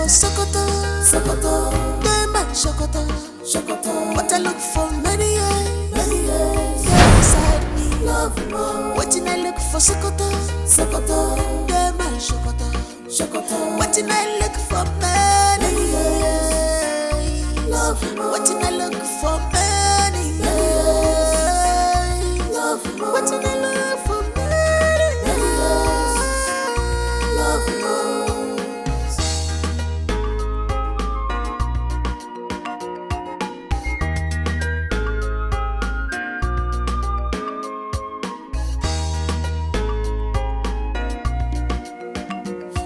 Sokoto, Sokoto, they man Sokoto, Sokoto. What I look for many years, yeah, beside me, love more. What I look for Sokoto, Sokoto, they man Sokoto, Sokoto. What I look for many years, love more. What I look for many years, love more. What I look for many years, love more.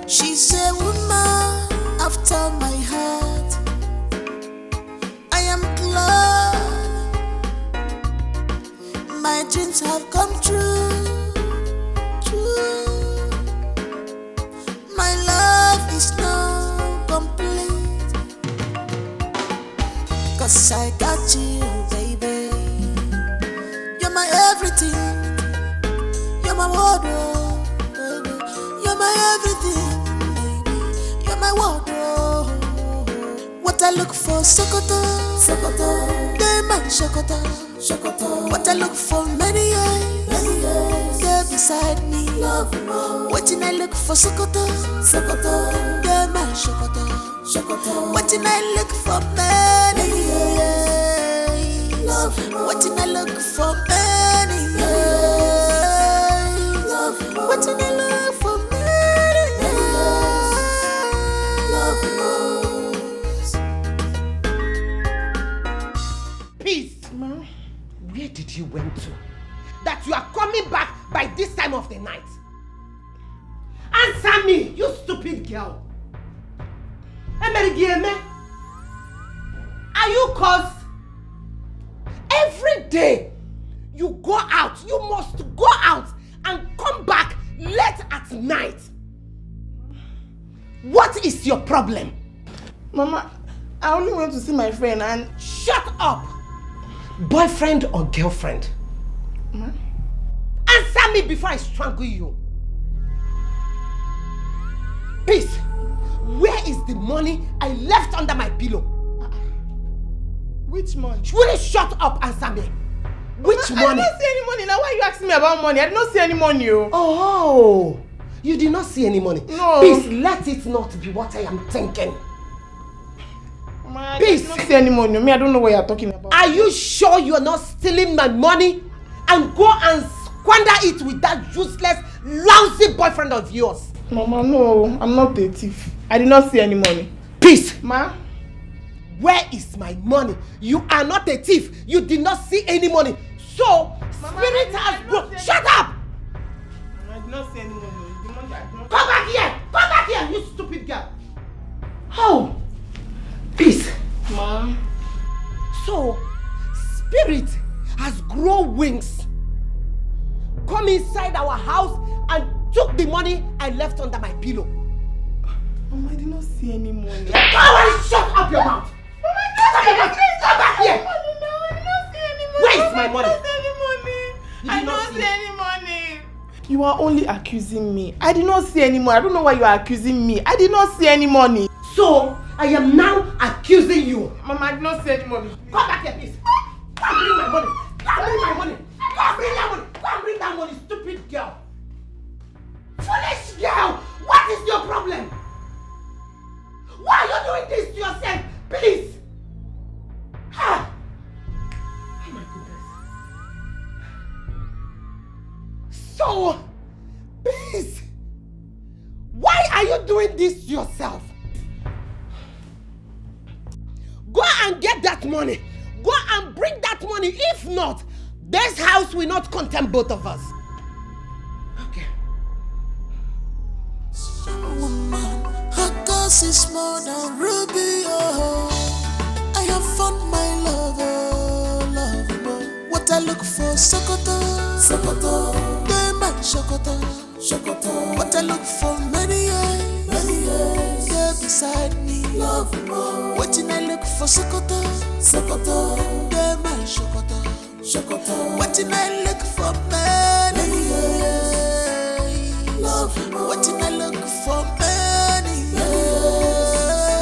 She's a woman after my heart. I am glad my dreams have come true. My love is now complete, 'cause I got you, baby. You're my everything. You're my wardrobe, baby. You're my everything. My wardrobe. What I look for, Sokoto, Sokoto, they man Sokoto, Sokoto. What I look for many years, yeah, beside me, love more. What did I look for, Sokoto, Sokoto, they man Sokoto, Sokoto. What did I look for many years, love more. What did I look for many years, love more. What did I look for many Where did you went to? That you are coming back by this time of the night? Answer me, you stupid girl. Are you cursed? Every day you go out, you must go out and come back late at night. What is your problem? Mama, I only went to see my friend and... Shut up! Boyfriend or girlfriend? Ma? Answer me before I strangle you. Peace, where is the money I left under my pillow? Which money? Will you shut up, answer me? Which money? I did not see any money. Now why are you asking me about money? I did not see any money. Oh, you did not see any money? No. Peace, let it not be what I am thinking. Ma, Peace. I did not see any money. Me, I don't know what you are talking about. Are you sure you are not stealing my money and go and squander it with that useless, lousy boyfriend of yours? Mama, no, I'm not a thief. I did not see any money. Peace. Ma? Where is my money? You are not a thief. You did not see any money. So, Mama, spirit has broken. Shut up! I did not see any money. The money I did not... Come back here! Come back here, you stupid girl! Oh! Peace. Ma? So, spirit has grown wings, come inside our house and took the money I left under my pillow. Mama, I did not see any money. Go and shut up your mouth! Mama, Come back here! I did not see any money. Where is my money? I did not see any money. You are only accusing me. I did not see any money. I don't know why you are accusing me. I did not see any money. So, I am now accusing you. Mama, I did not see any money. Come back here, please. Come bring my money. Come bring my money. Come bring that money. Come bring that money, stupid girl. Foolish girl. What is your problem? Why are you doing this to yourself? Please. Ah. Oh my goodness. So, please. Why are you doing this to yourself? Go and get that money. Go and bring that money. If not, this house will not contain both of us. Okay. Woman, her cause is more than ruby. Oh, I have found my lover, lover. What I look for, Sokoto, Sokoto, they man Sokoto, Sokoto. What I look for many years, yeah, beside me, love more. What did I look for, Sokoto, Sokoto, they man Sokoto, Sokoto. What did I look for many years, love more. What did I look for many years?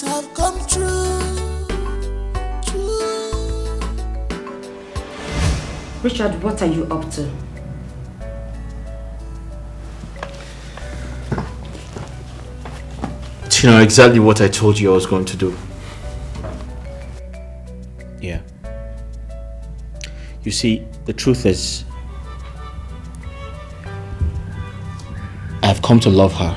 dreams have come true. Richard, what are you up to? You know exactly what I told you I was going to do. Yeah. You see, the truth is, I've come to love her.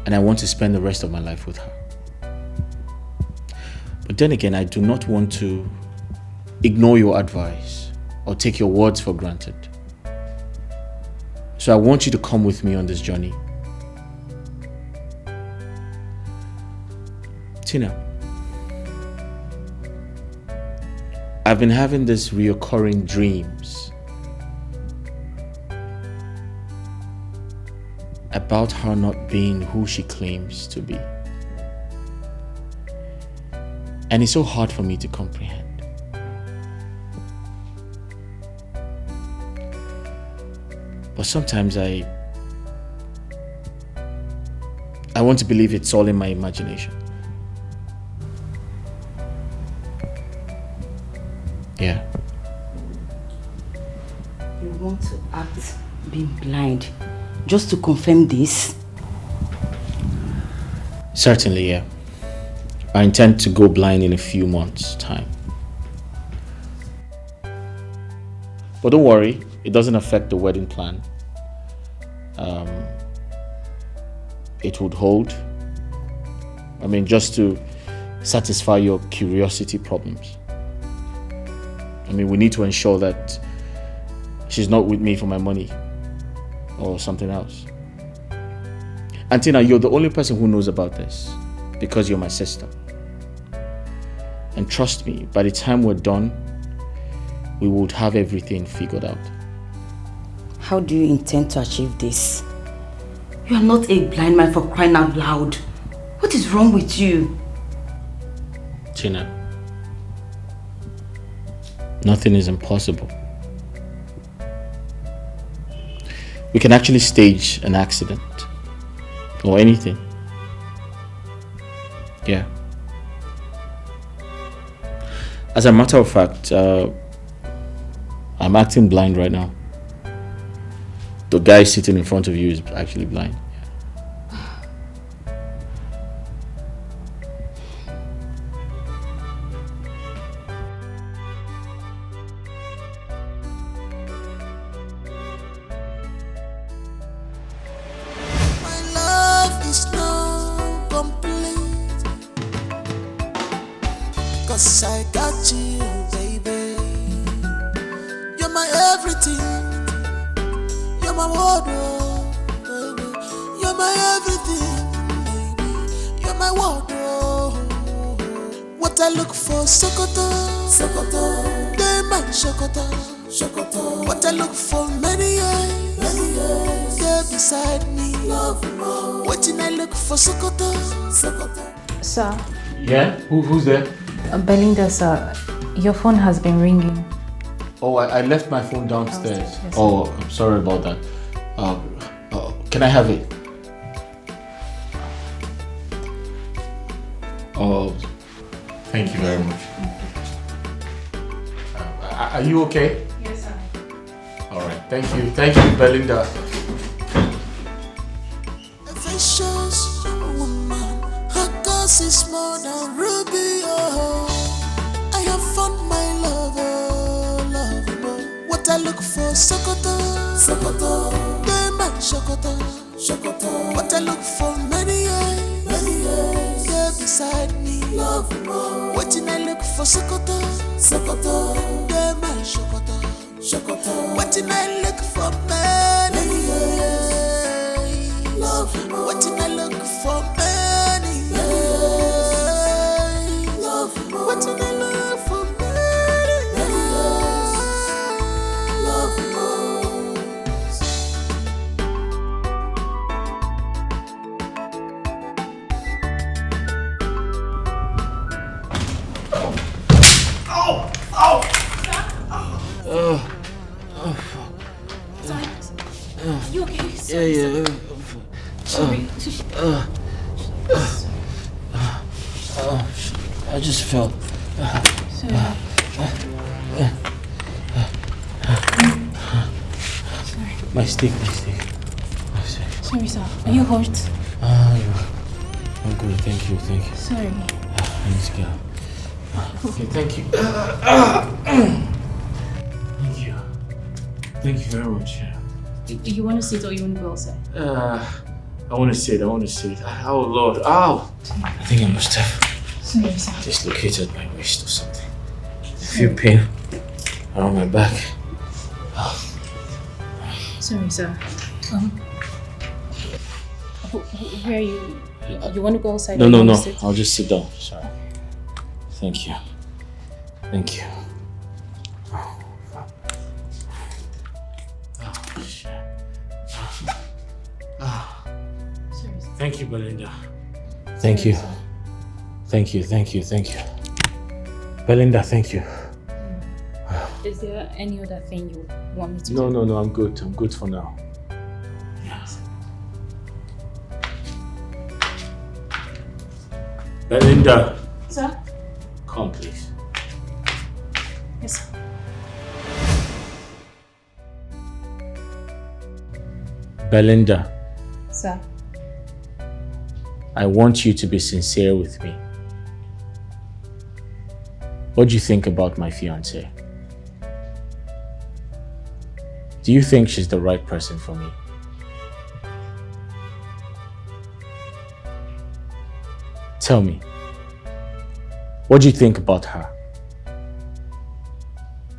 And I want to spend the rest of my life with her. But then again, I do not want to ignore your advice or take your words for granted. So I want you to come with me on this journey. Tina, I've been having these reoccurring dreams about her not being who she claims to be. And it's so hard for me to comprehend. But sometimes I want to believe it's all in my imagination. Yeah. You want to act being blind just to confirm this? Certainly, yeah. I intend to go blind in a few months' time. But don't worry, it doesn't affect the wedding plan. It would hold. I mean, just to satisfy your curiosity problems. I mean, we need to ensure that she's not with me for my money or something else. And Tina, you're the only person who knows about this because you're my sister. And trust me, by the time we're done, we would have everything figured out. How do you intend to achieve this? You are not a blind man, for crying out loud. What is wrong with you? Tina, nothing is impossible. We can actually stage an accident or anything. Yeah. As a matter of fact, I'm acting blind right now. The guy sitting in front of you is actually blind. My love is not complete, 'cause I got you, baby. You're my everything. You're my wardrobe, baby. You're my everything, baby. You're my wardrobe. What I look for, Sokoto, Sokoto. They my Sokoto, Sokoto. What I look for, many years. They're beside me, love more. What did I look for, Sokoto, Sokoto. Sir, Yeah? Who's there? Belinda, sir, your phone has been ringing. Oh, I left my phone downstairs. Downstairs, yes. Oh, I'm sorry about that. Can I have it? Oh, thank you very much. Are you okay? Yes, sir. All right, thank you, Belinda. A vicious woman, her cause is more than ruby. Oh, I have found my lover, lover. What I look for, Sokoto, Sokoto. They my Sokoto, Sokoto. What I look for, many years. They're beside me, love more. What did I look for, Sokoto, Sokoto. They my Sokoto, Sokoto. What did I look for, many years. Love more. What did I look for, many years. Love more. What did I look for, many years. Love more. You okay? Yeah. Sorry. I just fell. Sorry. My stick. Sorry, sir. Are you hurt? I'm good, thank you. Sorry. I need to get out. Okay, thank you. Thank you very much. You want to sit or you want to go outside? I want to sit. Oh Lord, ow! I think I must have Sorry, sir. dislocated my waist or something. I feel pain around my back. Sorry, sir. Where are you? You want to go outside? No. I'll just sit down. Sorry. Thank you. Oh, shit. Sorry, sir. Thank you, Belinda. Thank you. Belinda, thank you. Is there any other thing you want me to do? No, I'm good. I'm good for now. Yes. Belinda. Sir? Come, please. Yes, sir. Belinda. Sir? I want you to be sincere with me. What do you think about my fiancée? Do you think she's the right person for me? Tell me, what do you think about her?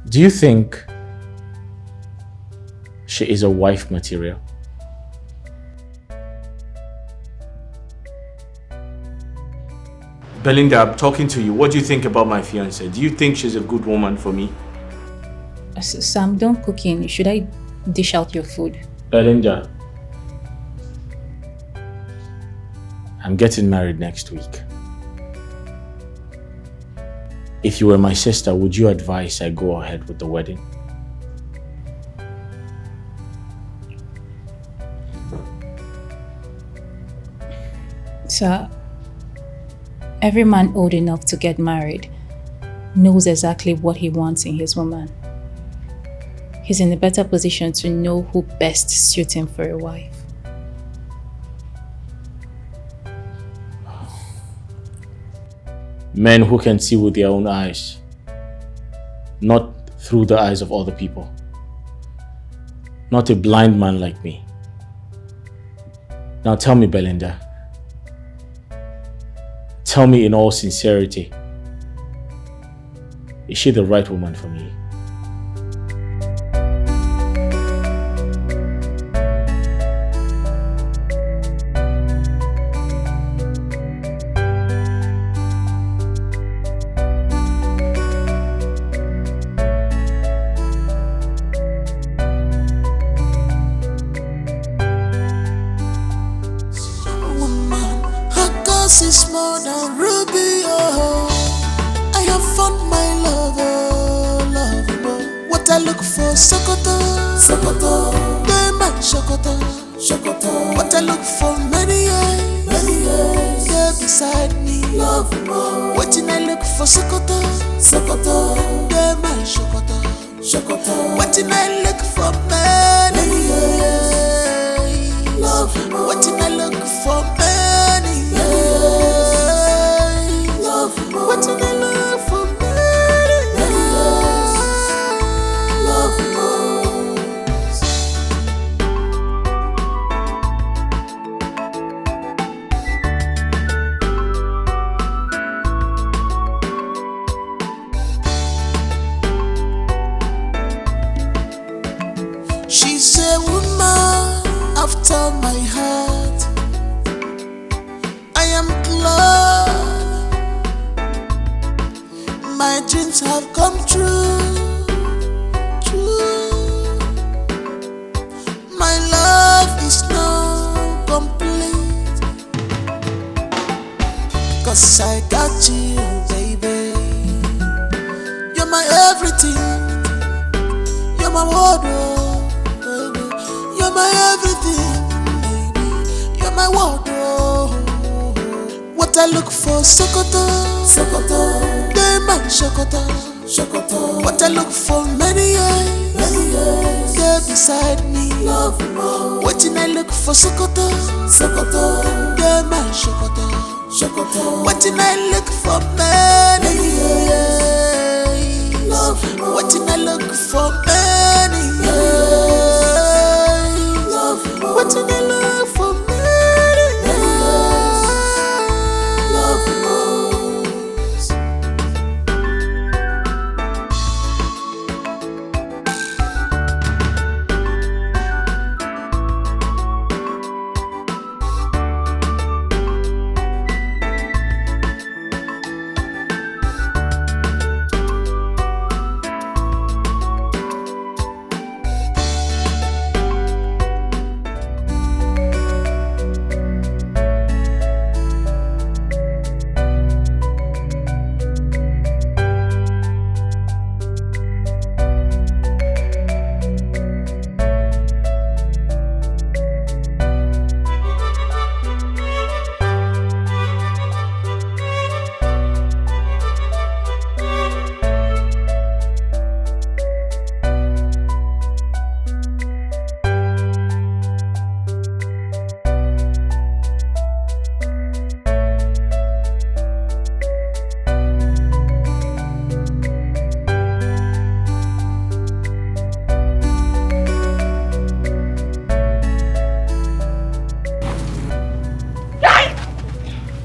Do you think she is a wife material? Belinda, I'm talking to you. What do you think about my fiancée? Do you think she's a good woman for me? Sam, don't cook in. Should I dish out your food? Belinda, I'm getting married next week. If you were my sister, would you advise I go ahead with the wedding? Sir, every man old enough to get married knows exactly what he wants in his woman. He's in a better position to know who best suits him for a wife. Men who can see with their own eyes, not through the eyes of other people. Not a blind man like me. Now tell me, Belinda. Tell me in all sincerity, is she the right woman for me? Is more than ruby, oh. I have found my love, oh. What I look for, Sokoto, Dema, Sokoto. What I look for, many years, yeah, beside me, love more. What I look for, Sokoto, Dema, Sokoto. What I look for, many years, love more. What I look for, many years. What do they love for me? Love more. She's a woman after my heart. I am glad my dreams have come true. My love is now complete, 'cause I got you, baby. You're my everything. You're my wardrobe, baby. You're my everything, baby. You're my wardrobe. What What I look for, Sokoto, Sokoto, they man Sokoto, Sokoto. What I look for, many years, they beside me. Love more. What I look for, Sokoto, Sokoto, they man Sokoto, Sokoto. What I look for, many years. Love more. What I look for, many years. Love more. What I look for, many years. Love more.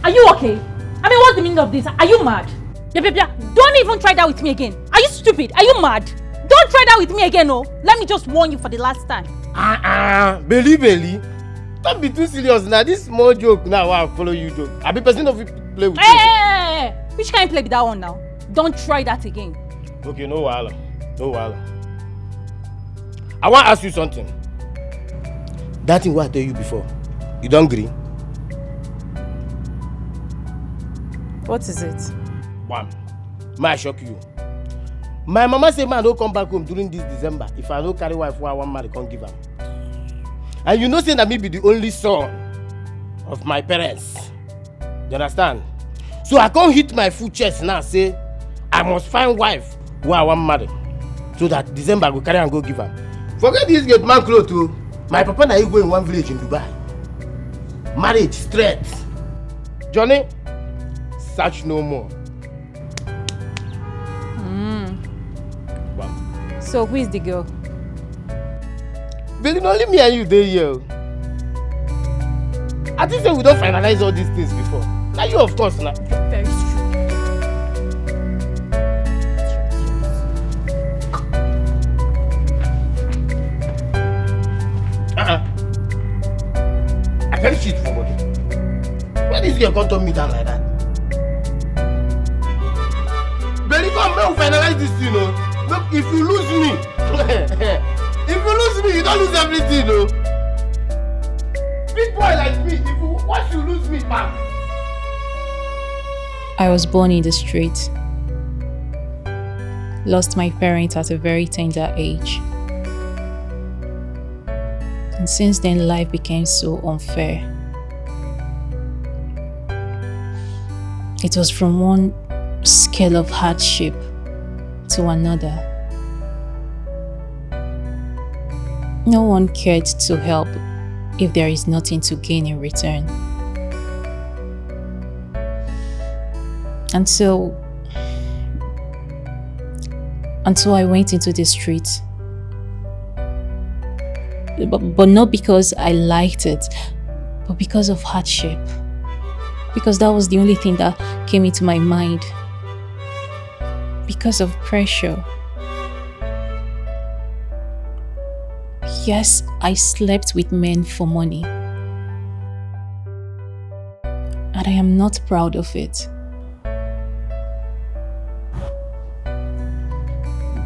Are you okay? I mean, what's the meaning of this? Are you mad? Yeah, don't even try that with me again. Are you stupid? Are you mad? Don't try that with me again, oh. Let me just warn you for the last time. Belly. Don't be too serious now. This small joke now, I follow you joke. I be person of play with you. Hey! Which kind of play with that one now? Don't try that again. Okay, no wahala. I want to ask you something. That thing what I tell you before, you don't agree? What is it? One, may I shock you? My mama say man don't come back home during this December. If I don't carry wife, I want marry, can't give am. And you know say that me be the only son of my parents. You understand? So I can't hit my full chest now say I must find wife who I want marry. So that December I go carry and go give am. Forget this get man clothes too. My papa and I go in one village in Dubai. Marriage straight. Johnny, search no more. So who is the girl? But only me and you there here. I think that we don't finalize all these things before. Now you of course now. Very stupid. I can't shit for body. Why this girl come turn me down like that? Belly come back, we finalize this thing, you know. Look, if you lose me, you don't lose everything, no. Big boy like me, once you lose me, man. I was born in the street. Lost my parents at a very tender age. And since then, life became so unfair. It was from one scale of hardship to another. No one cared to help if there is nothing to gain in return. Until I went into the street. But not because I liked it, but because of hardship. Because that was the only thing that came into my mind. Because of pressure. Yes, I slept with men for money. And I am not proud of it.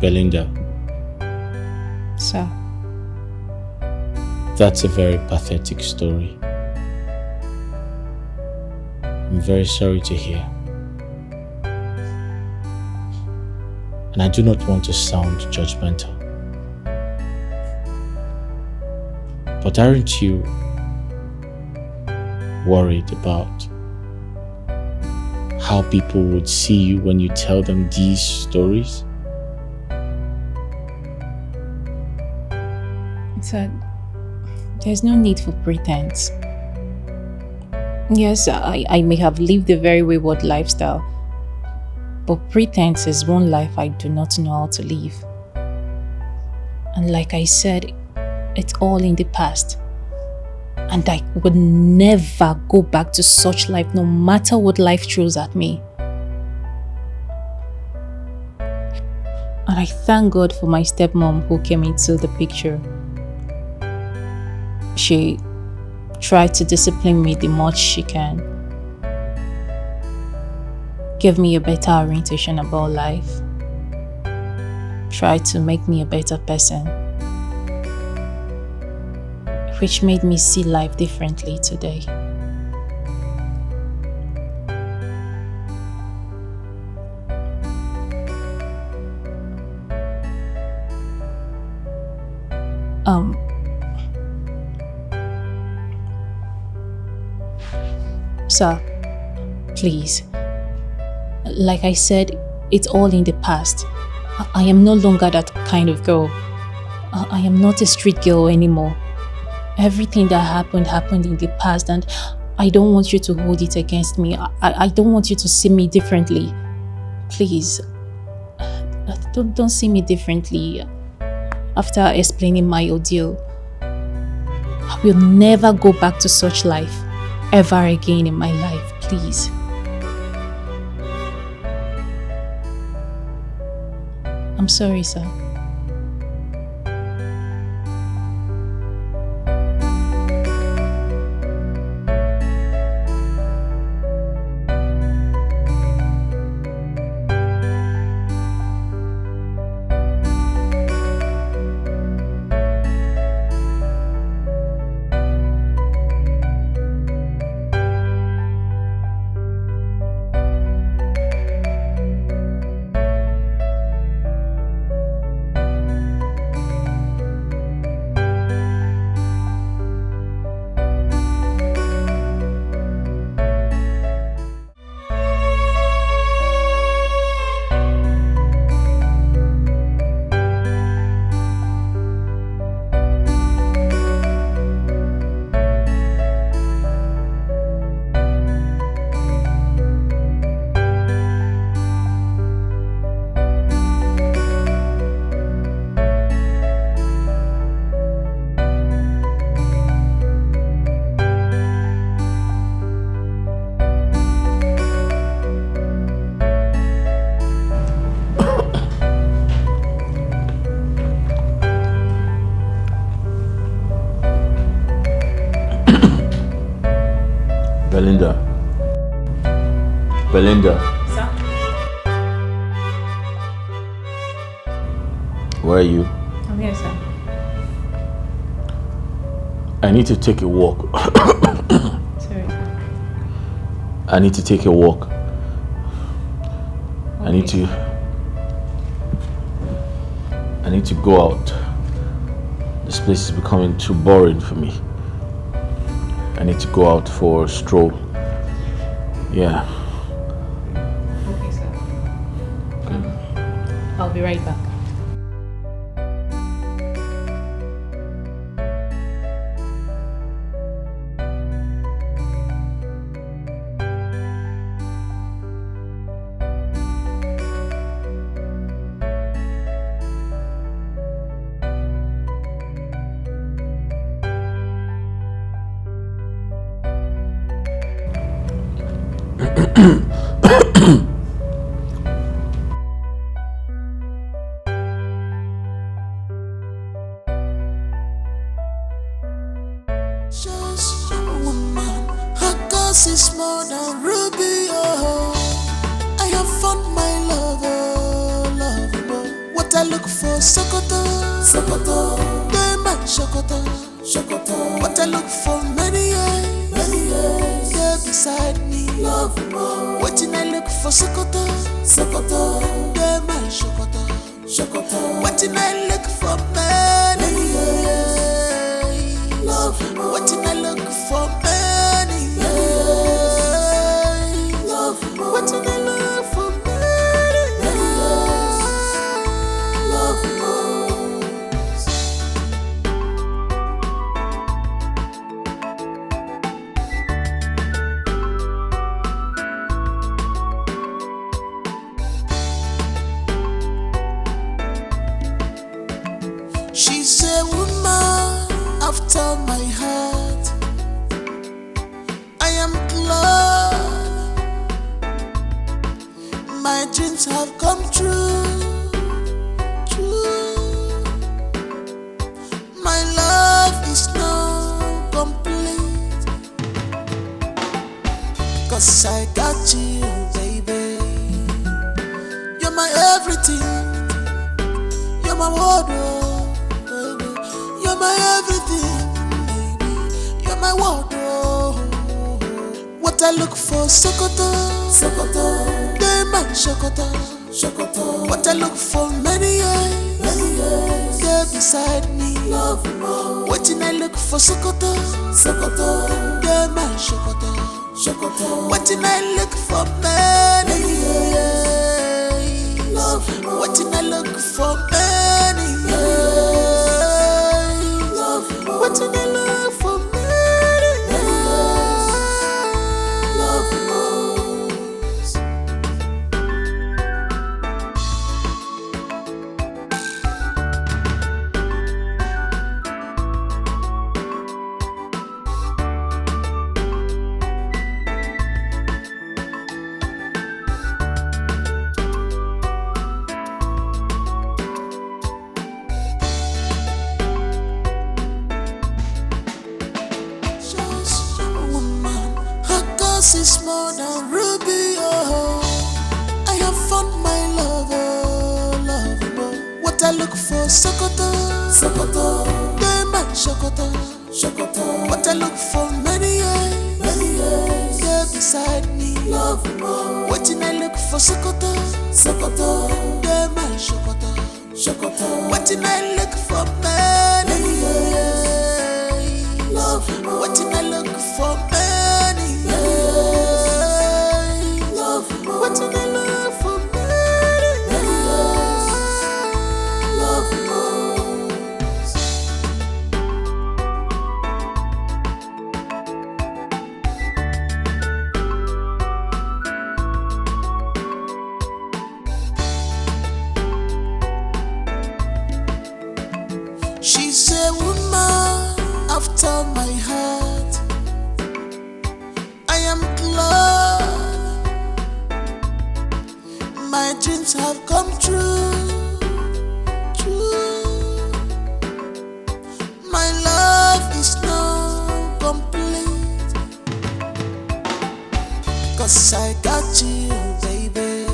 Belinda. Sir. That's a very pathetic story. I'm very sorry to hear. And I do not want to sound judgmental. But aren't you worried about how people would see you when you tell them these stories? So, there's no need for pretense. Yes, I may have lived a very wayward lifestyle, but pretense is one life I do not know how to live. And like I said, it's all in the past. And I would never go back to such life, no matter what life throws at me. And I thank God for my stepmom who came into the picture. She tried to discipline me the much she can. Give me a better orientation about life. Try to make me a better person. Which made me see life differently today. Sir, please. Like I said, it's all in the past. I am no longer that kind of girl. I am not a street girl anymore. Everything that happened in the past, and I don't want you to hold it against me. I don't want you to see me differently. Please, don't see me differently. After explaining my ordeal, I will never go back to such life ever again in my life, please. I'm sorry, sir. Belinda. Sir? Where are you? I'm here, sir. I need to take a walk. Sorry, sir. I need to take a walk. Okay. I need to go out. This place is becoming too boring for me. I need to go out for a stroll. Yeah. Okay, sir. I'll be right back. Just a woman, her cause is more than ruby. Oh, I have found my lover, lover. What I look for, Sokoto, Sokoto. They man Sokoto, Sokoto. What I look for, many years. They're beside me, love more. What I look for, Sokoto, Sokoto. They man Sokoto, Sokoto. What I look for, many years. What did I look for many years? What did I my world, baby. You're my everything, baby. You're my world, What I look for, Sokoto, Sokoto. They my Sokoto, Sokoto. What I look for, many years, they're beside me. Love more. What I look for, Sokoto, Sokoto. They my Sokoto, Sokoto. What I look for, many years. Love more. What I look for, many years. Love more. What I look for, many years. Love more. Just a woman, her cause is more than ruby, I have found my lover, lover. What I look for, Sokoto, Sokoto. They my Sokoto, Sokoto. What I look for, many years, they're beside me. Love more. What I look for, Sokoto, Sokoto. They my Sokoto, Sokoto. What I look for, many years. Love more. What I look for, many years. Love more. What I look for, many years. Love more. She's a woman after my heart. I am glad my dreams have come true. True. My love is now complete. 'Cause I got you, baby.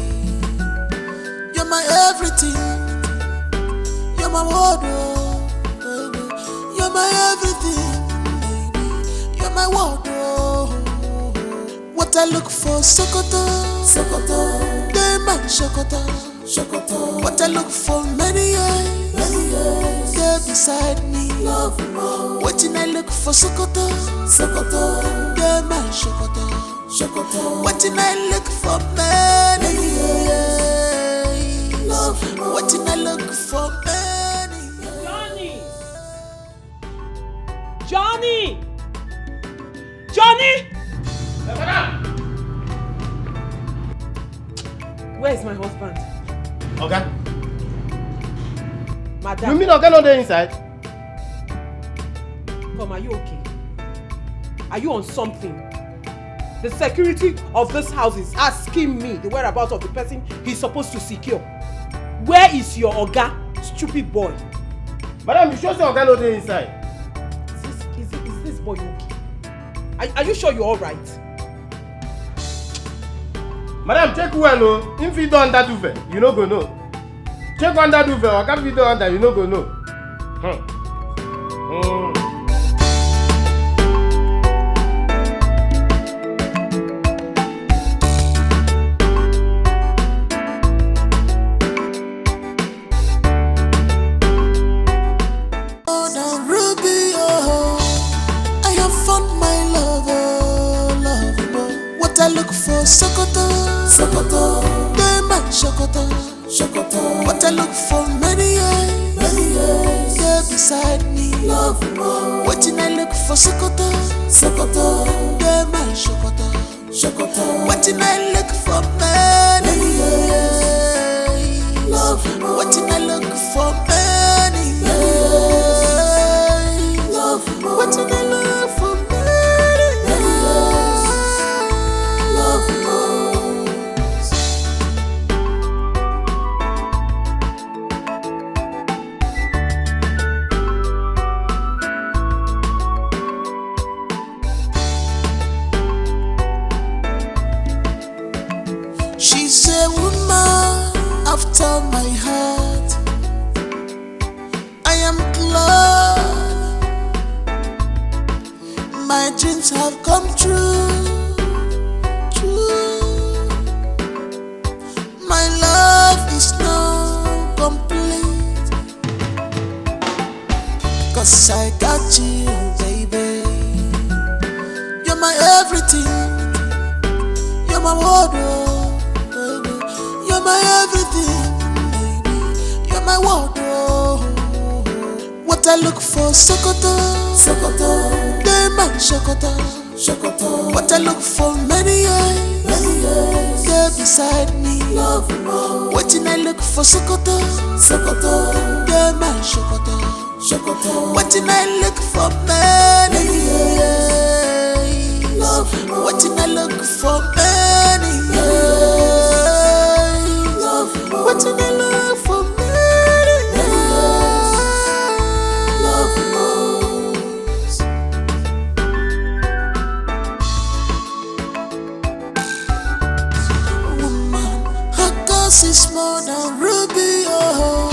You're my everything. You're my world, baby. You're my everything, baby. You're my world, What I look for, Sokoto, Sokoto. They my Sokoto, Sokoto. What I look for, many years, they're beside me. Love more. What I look for, Sokoto, Sokoto. They my Sokoto, Sokoto. What I look for, many years. Love more. What I look for, many years. Johnny! Johnny! Where is my husband? Okay. Madam, You mean okay no dey inside? come, are you okay? Are you on something? The security of this house is asking me the whereabouts of the person he's supposed to secure. Where is your oga, stupid boy? Madam, you sure say okay no dey inside? Is this boy okay? Are you sure you're alright? Madam, check well o. If you don under duvet, you no go know. Check under duvet, oga fit don under, you no go know. More than ruby, I have found my lover, lover. What I look for, Sokoto, Sokoto. They my Sokoto, Sokoto. What I look for, many years, they're beside me. Love more. What I look for, Sokoto, Sokoto. They my Sokoto, Sokoto. What I look for, many years. Love more. What I look for, many years. Love more. What I look for, many years. Love more. dreams have come true. True. My love is now complete. 'Cause I got you, baby. You're my everything. You're my wardrobe, baby. You're my everything, baby. You're my wardrobe. What I look for, Sokoto, Sokoto. They man Sokoto, Sokoto. What I look for, many years. They're beside me, love more. What I look for, Sokoto, Sokoto. They man Sokoto, Sokoto. What I look for, many years. Love more. What I look for, many years. Love more. What I look for, many years. Love more. Woman, her cause is more than ruby. Oh,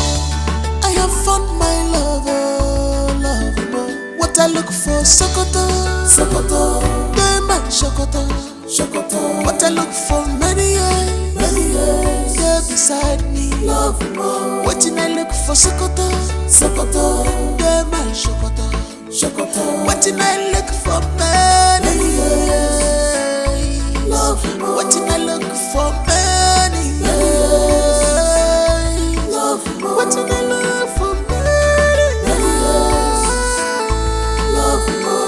I have found my lover, lover. What I look for, Sokoto, Sokoto. They man Sokoto, Sokoto. What I look for, many years. They're beside me, love more. What I look for, Sokoto, Sokoto. They man Sokoto, Sokoto. What I look for, many years. Love more. What I look for, many years. Love more. What I look for, many years. Love more.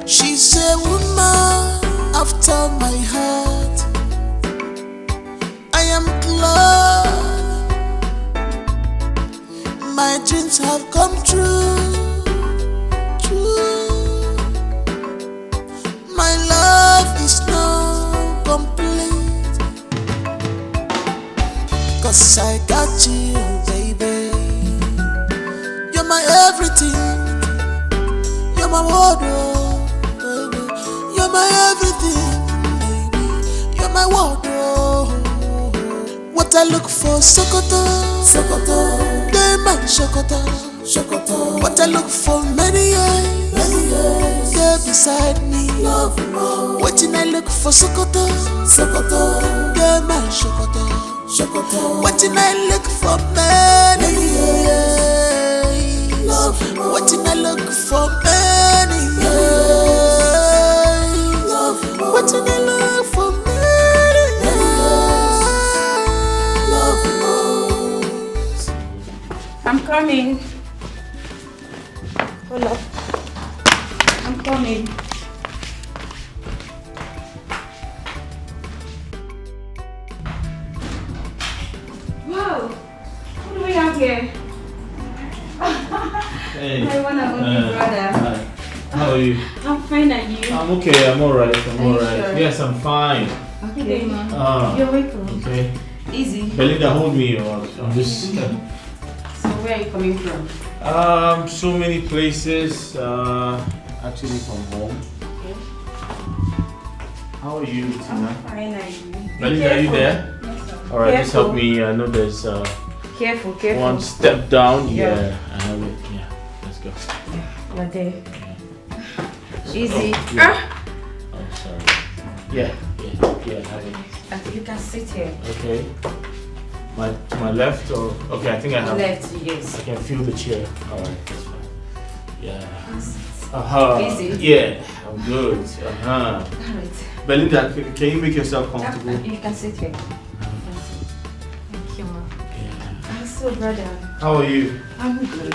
She's a woman after my heart. I am glad my dreams have come true. True. My love is now complete. 'Cause I got you, baby. You're my everything. You're my wardrobe, baby. You're my everything, baby. You're my wardrobe. What I look for, Sokoto, Sokoto. They man Sokoto, Sokoto. What I look for, many years. They're beside me, love more. What I look for, Sokoto, Sokoto. They man Sokoto, Sokoto. What I look for, many years. Love more. What I look for, many years. Love more. What I look for, many years. Love more. I'm coming. Hold up. I'm coming. Wow. What do we have here? Hey. My one and only brother. Hi. How are you? I'm fine, and you? I'm okay. I'm alright. I'm Are you alright. sure? Yes, I'm fine. Okay, ma. Ah. You're welcome. Okay. Easy. Belinda, hold me. I'm just. So where are you coming from? So many places. Actually from home. Okay. How are you, Tina? Fine, and you? Belinda, are you there? Yes, sir. Alright, just help Careful. me. I know there's Careful, careful. one step down. Yeah. Yeah, I have it. Yeah, let's go. You're there. Yeah. Easy. Oh, yeah. Oh, sorry. Yeah, I have it. You can sit here. Okay. To my left or okay? I think I have. Left, yes. I can feel the chair. Alright, that's fine. Yeah. Easy. Yeah, I'm good. Alright. Belinda, can you make yourself comfortable? You can sit here. Thank you, ma. Yeah. I'm so brother. How are you? I'm good.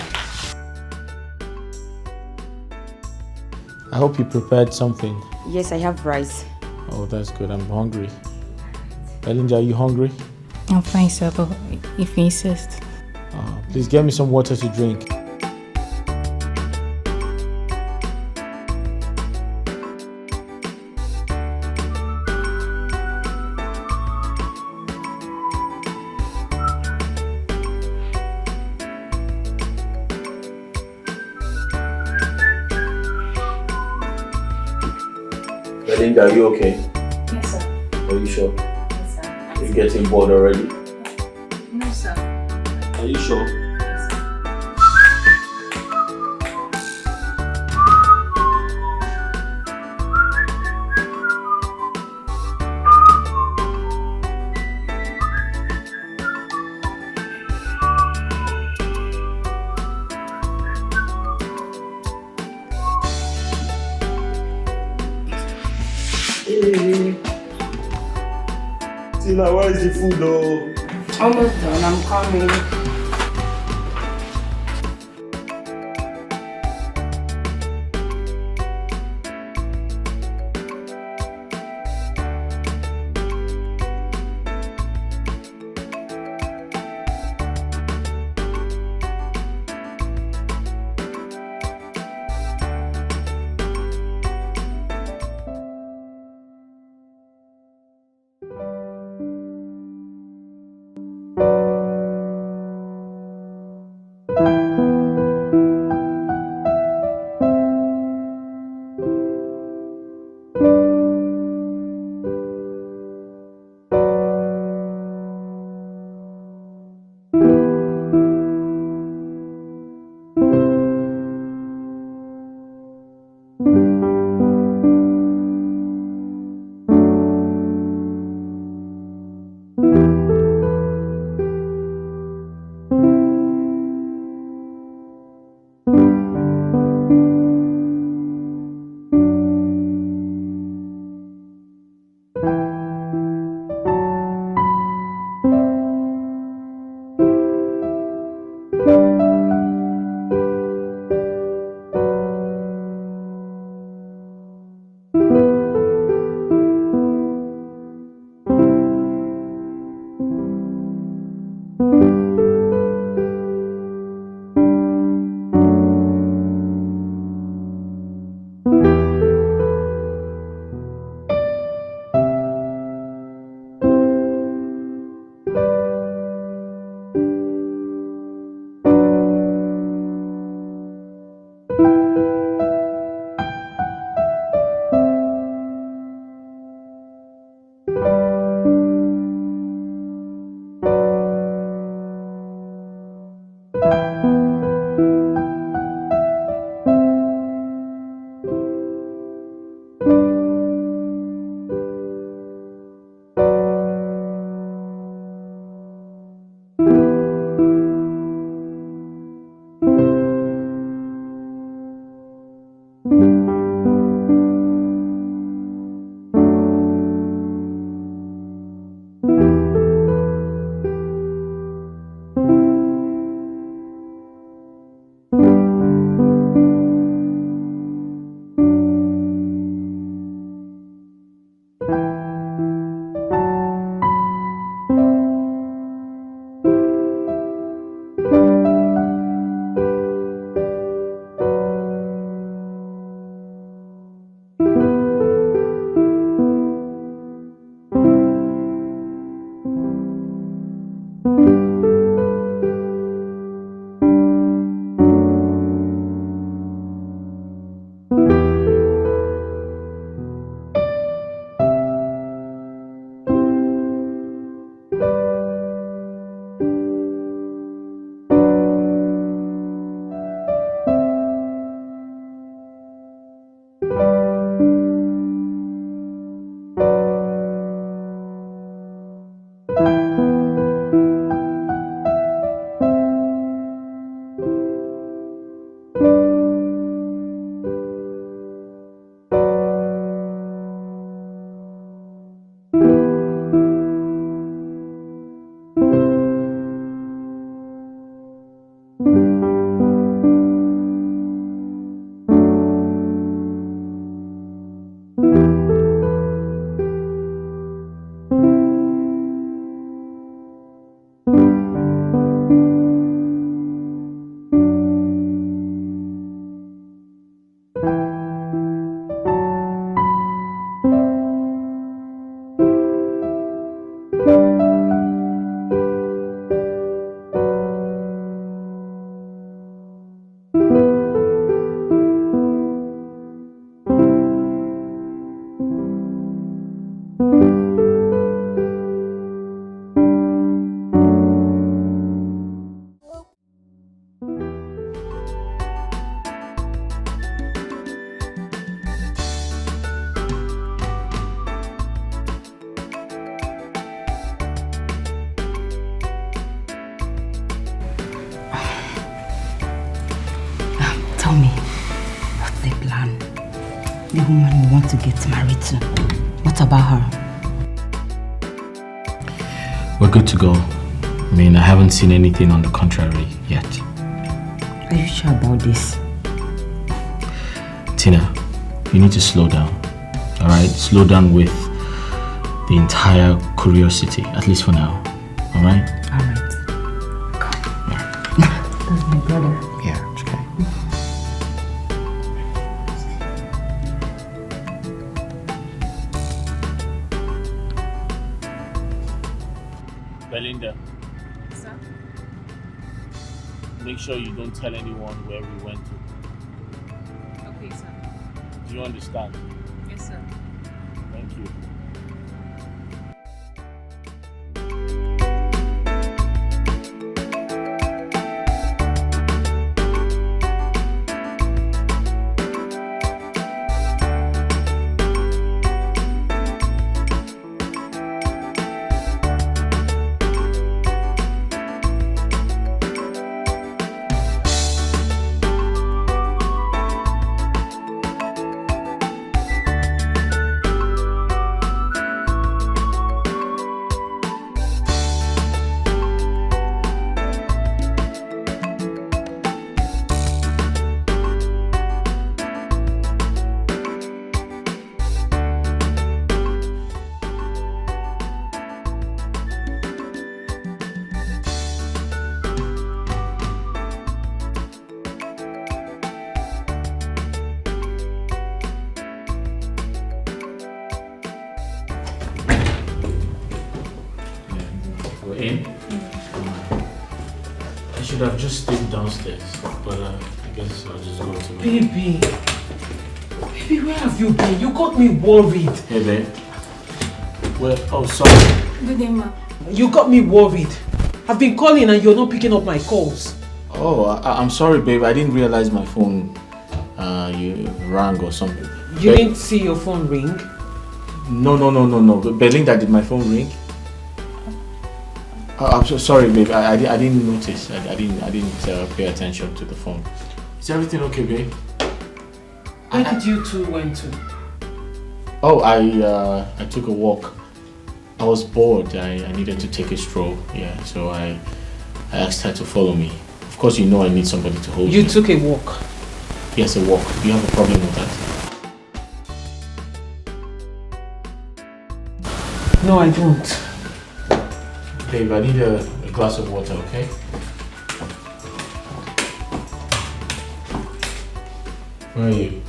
I hope you prepared something. Yes, I have rice. Oh, that's good. I'm hungry. Belinda, are you hungry? I'm fine, sir, but if you insist. Please get me some water to drink. think, are you okay? Yes, sir. Are you sure? Yes, sir. Are you getting bored already? No, sir. Are you sure? Yes, sir. Hey. Tina, where is the food though? Almost done, I'm coming. Tell me, what's the plan? The woman you want to get married to, what about her? We're good to go. I mean, I haven't seen anything on the contrary yet. Are you sure about this? Tina, you need to slow down. Alright? Slow down with the entire curiosity, at least for now. Alright? Alright. Come. That's my brother. Yeah, it's okay. Belinda. Sir? Make sure you don't tell anyone where we went to. Okay, sir. Do you understand? Yes, sir. Thank you. We're in. I should have just stayed downstairs, but I guess I'll just go to my... Baby, where have you been? You got me worried. Hey, babe. Well, oh, sorry. Good day, ma. You got me worried. I've been calling and you're not picking up my calls. Oh, I'm sorry, babe. I didn't realize my phone you rang or something. You didn't see your phone ring? No. Belinda, did my phone ring? I'm so sorry, babe. I didn't notice. I didn't pay attention to the phone. Is everything okay, babe? Where did you two went to? Oh, I took a walk. I was bored. I needed to take a stroll. Yeah, so I asked her to follow me. Of course, you know I need somebody to hold me. You took a walk? Yes, a walk. Do you have a problem with that? No, I don't. Babe, I need a glass of water, okay? Where are you?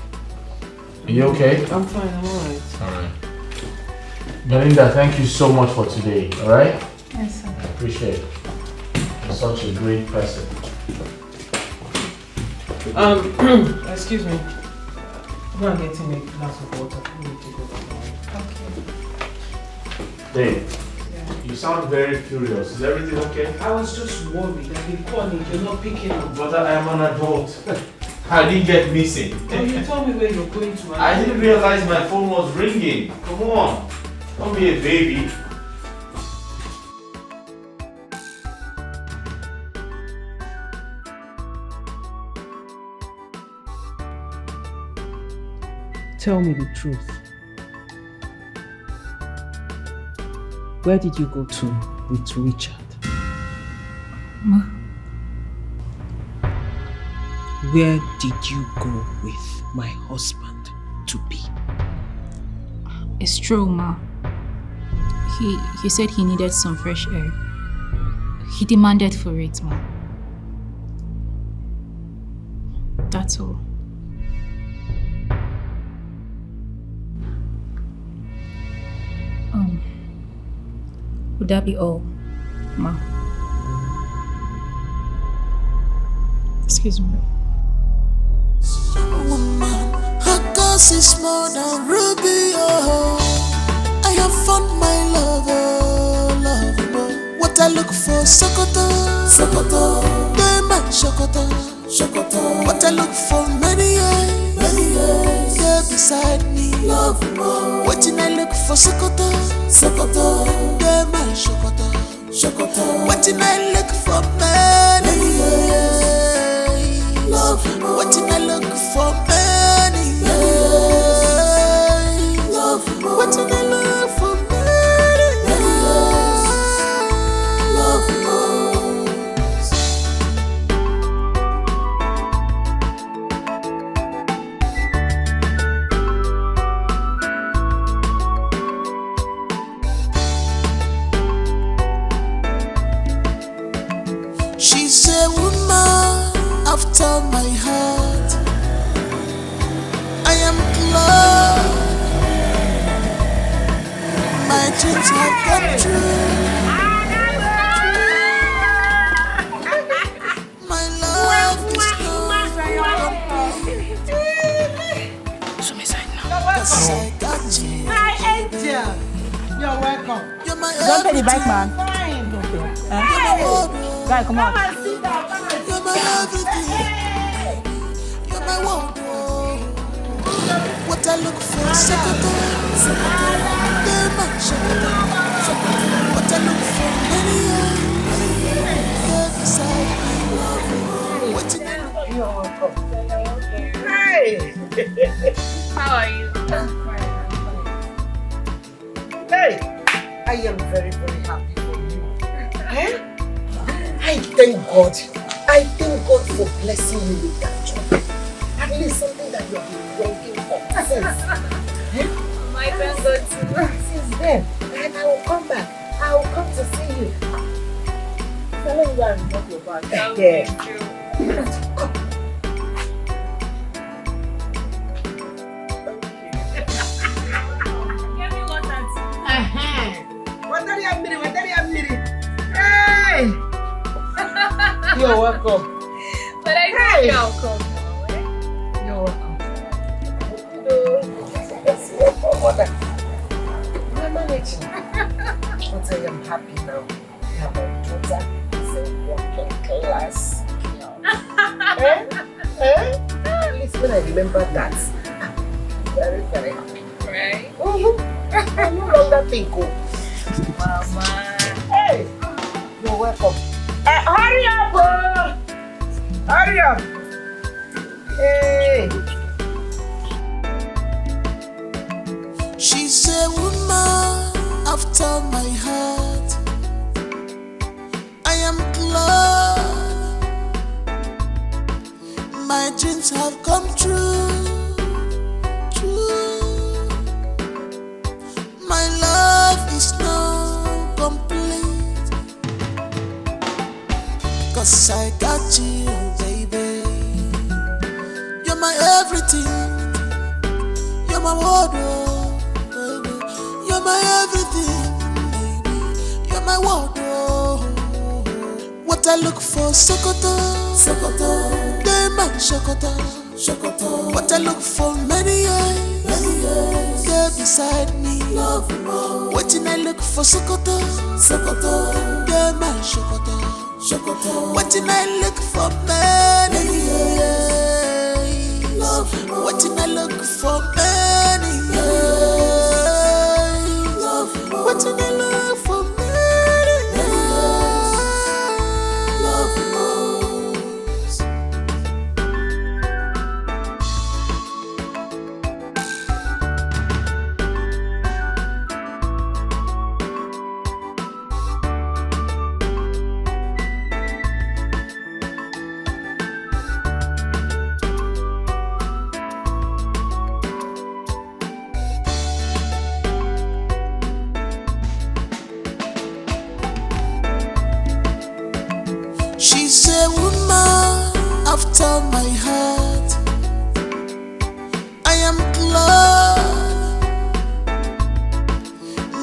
Are you okay? I'm fine, I'm alright. Alright. Belinda, thank you so much for today, alright? Yes, sir. I appreciate it. You're such a great person. Excuse me. Go and get him a glass of water. Babe, you sound very furious. Is everything okay? I was just worried. I've been calling, you're not picking up. But I am an adult. I didn't get missing. Oh, you told me where you're going to. I didn't realize my phone was ringing. Come on. Don't be a baby. Tell me the truth. Where did you go to with Richard? Ma. Where did you go with my husband to be? It's true, ma. He said he needed some fresh air. He demanded for it, ma. That's all. Would that be all, ma? Excuse me. Woman, her cause is more than ruby, oh. I have found my lover, love, what I look for, Sokoto, Diamond Sokoto, what I look for, many years, there beside me, love, what I look for, Sokoto, Diamond Sokoto, what I look for, many years, love, what I look is love complete. Show me sign now. Cause I got you. Hi, Angel. You're welcome. You're my Don't pay the everything. bike, man. Fine. You're my wardrobe. Guy, come on. Come and sit down. Come and You're my everything. You're my wardrobe. What I look for, Sokoto. They're my Sokoto. What I look for, many years beside me. What you You're welcome. Hey. How are you? Hey. I am very, very happy for you. Eh? I thank God. I thank God for blessing you with that job. At least something that you have been working for since. My thank God too. Since then. And I will come back. I will come to see you. Tell me where I'm not your bag. Yeah. Come. Give me one chance. Hey! You're welcome. But I Hey. think I'll come now, eh? You're welcome. Yes, welcome, mother. We're managing. But I am happy now. I have a daughter. It's a working class. At least when I remember that, I'm very, very happy. Right? I no longer think, oh. Mama. Hey! You're welcome. Hurry up! Hurry up! Hey! She's a woman after my heart. I am glad my dreams have come true. True. My love is now complete. Cause I got you, baby. You're my everything. You're my wardrobe, baby. You're my everything, baby. You're my wardrobe. What I look for, Sokoto, Sokoto. They're my Sokoto, Sokoto. What I look for, many years, they're beside me. Love more. What I look for, Sokoto, Sokoto. They're my Sokoto, Sokoto. What I look for, many years. Love more. What I look for, many years. Love more. What I look for, many years. Love more. She's a woman after my heart. I am glad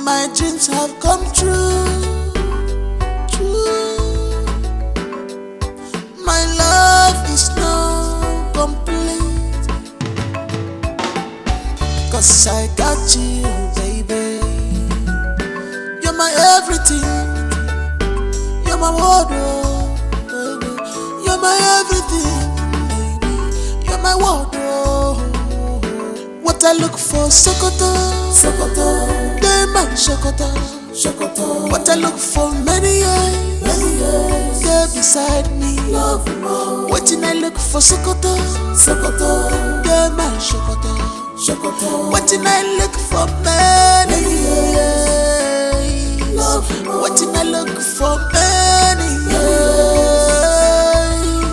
my dreams have come true. True. My love is now complete. Cause I got you, baby. You're my everything. You're my wardrobe, baby. You're my everything, baby. You're my wardrobe. What I look for, Sokoto, Sokoto. They're my Sokoto, Sokoto. What I look for, many years, they're beside me. Love more. What I look for, Sokoto, Sokoto. They're my Sokoto, Sokoto. What I look for, many years. Love more. What I look for, many years.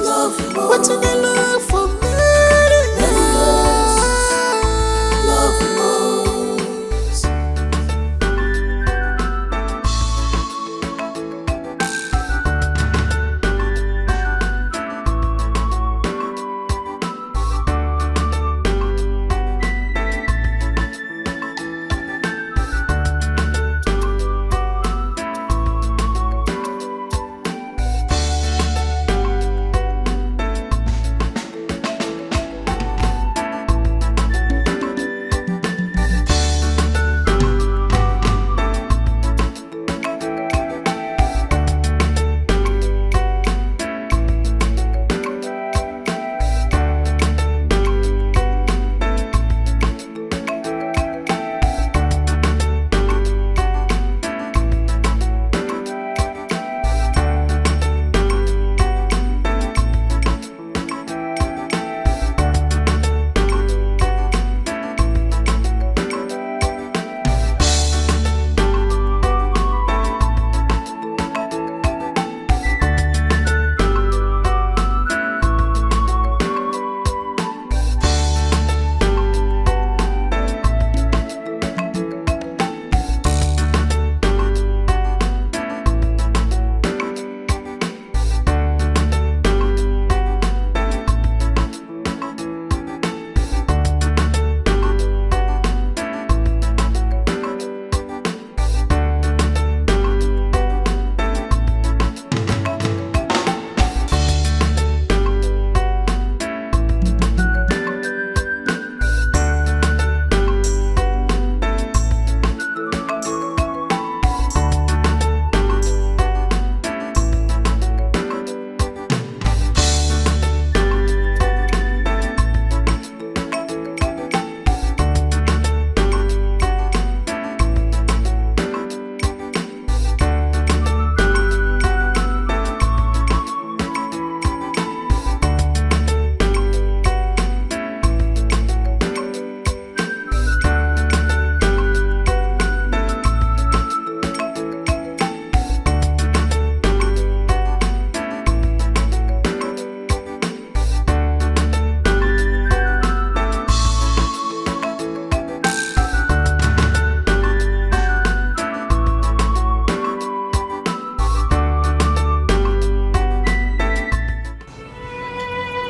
Love more. What I look for, many years. Love more.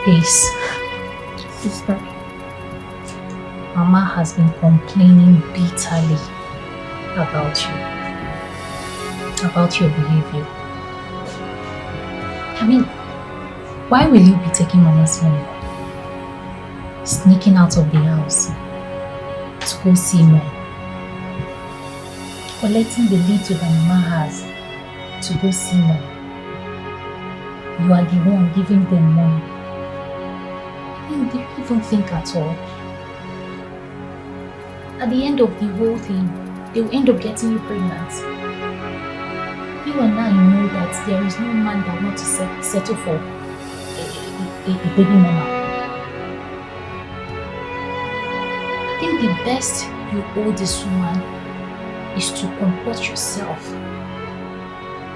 Please. Sister. Mama has been complaining bitterly about your behavior. I mean, why will you be taking Mama's money? Sneaking out of the house to go see Mom. Collecting the little that Mama has to go see Mom. You are the one giving them money. I mean, do you even think at all? At the end of the whole thing, they will end up getting you pregnant. You and I know that there is no man that wants to settle for a baby mama. I think the best you owe this woman is to comport yourself.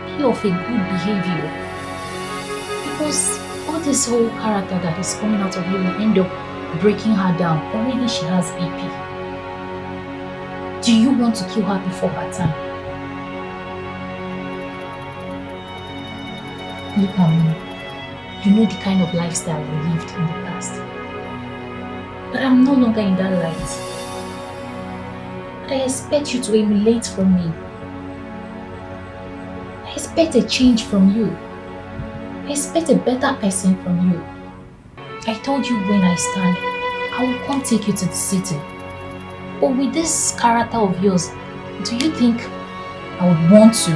Be of a good behavior. Because all this whole character that is coming out of you will end up breaking her down. Already she has BP. Do you want to kill her before her time? Look at me. You know the kind of lifestyle we lived in the past. But I'm no longer in that light. But I expect you to emulate from me. I expect a change from you. I expect a better person from you. I told you when I stand, I will come take you to the city. But with this character of yours, do you think I would want to?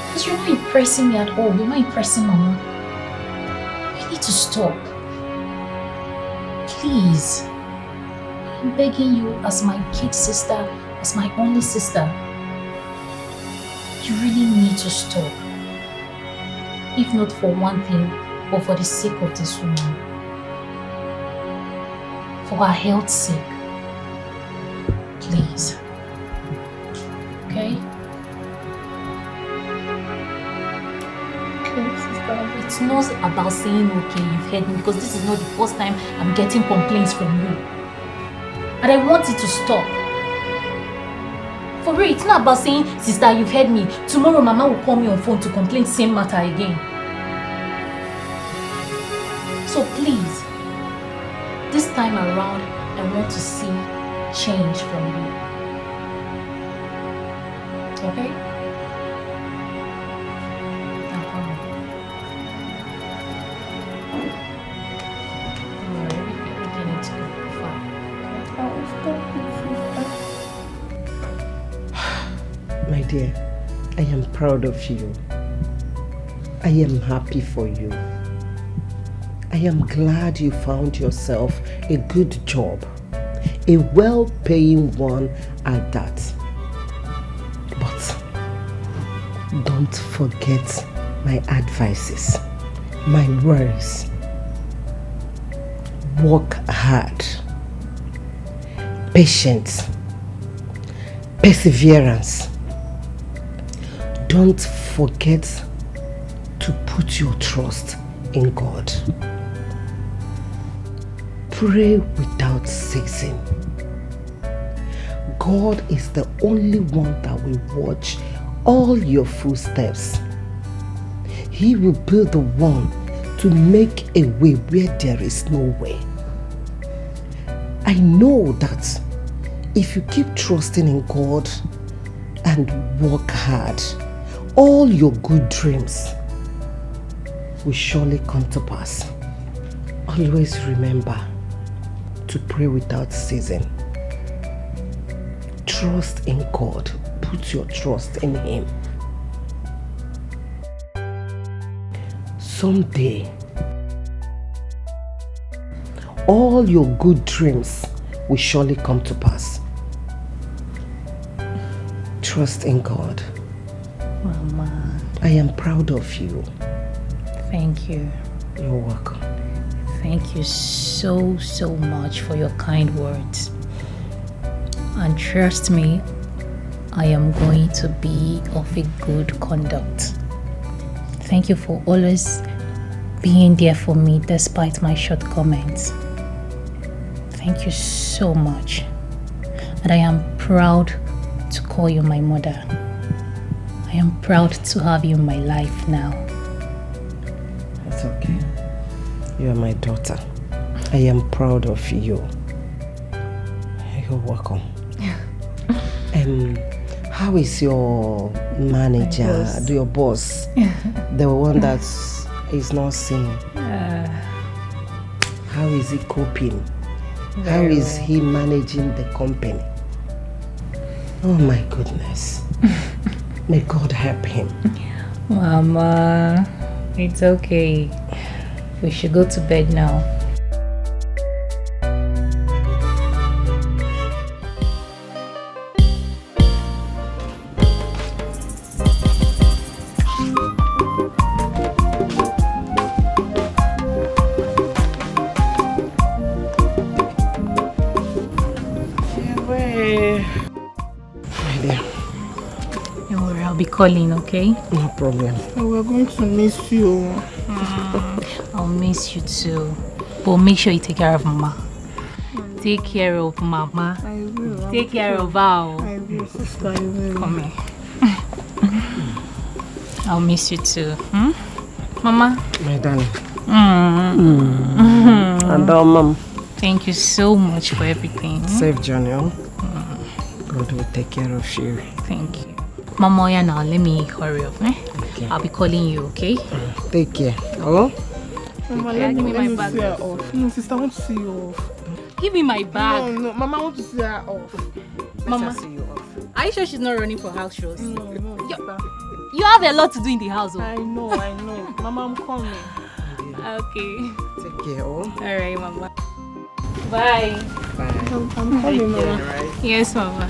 Because you're not impressing me at all. You're not impressing Mama. You need to stop. Please. I'm begging you as my kid sister, as my only sister. You really need to stop. If not for one thing, but for the sake of this woman. For her health's sake. Please. Okay? Okay, sister. It's not about saying okay, you've heard me, because this is not the first time I'm getting complaints from you. And I want it to stop. For real, it's not about saying, sister, you've heard me. Tomorrow Mama will call me on phone to complain the same matter again. So please, this time around, I want to see change from you. Okay? I'm coming. Don't worry, everything is going to be fine. My dear, I am proud of you. I am happy for you. I am glad you found yourself a good job. A well-paying one at that. But don't forget my advices, my words. Work hard. Patience. Perseverance. Don't forget to put your trust in God. Pray without ceasing. God is the only one that will watch all your footsteps. He will be the one to make a way where there is no way. I know that if you keep trusting in God and work hard, all your good dreams will surely come to pass. Always remember to pray without ceasing. Trust in God. Put your trust in Him. Someday, all your good dreams will surely come to pass. Trust in God. Mama. I am proud of you. Thank you. You're welcome. Thank you so much for your kind words. And trust me, I am going to be of a good conduct. Thank you for always being there for me despite my shortcomings. Thank you so much. And I am proud to call you my mother. I am proud to have you in my life now. That's okay. You are my daughter. I am proud of you. You're welcome. How is your manager, your boss? The one that is not seen. How is he coping? How is he managing the company? Oh my goodness. May God help him. Mama, it's okay. We should go to bed now. I'll be calling, okay? No problem. We're going to miss you. I'll miss you too. But make sure you take care of Mama. Take care of Mama. I will. Take care of her. I will, sister. I will. Come here. I'll miss you too. Mama? My darling. And our mom. Thank you so much for everything. Safe journey. God will take care of you. Thank you. Mama, yeah, now let me hurry up. Okay. I'll be calling you, okay? Take care. Oh? Mama, let me see her off. No, sister, I want to see you off. Give me my bag. No, Mama, I want to see her off. Mama, see you off. are you sure she's not running for house shows? No, sister. You have a lot to do in the house. I know. Mama, I'm coming. Okay. Take care. Oh? Alright, Mama. Bye. Bye. I'm coming, Mama. Right? Yes, Mama.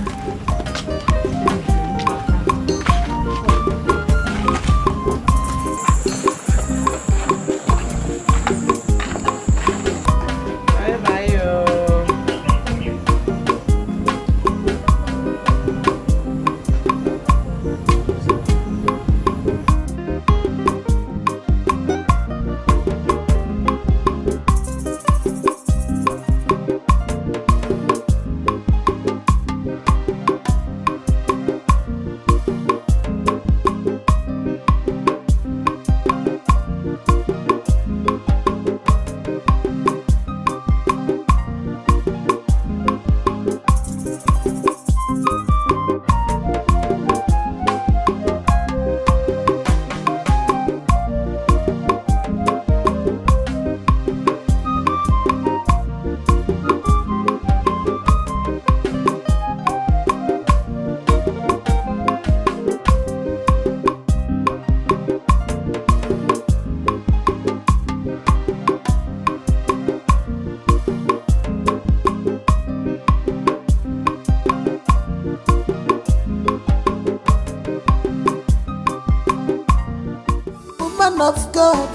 Of God,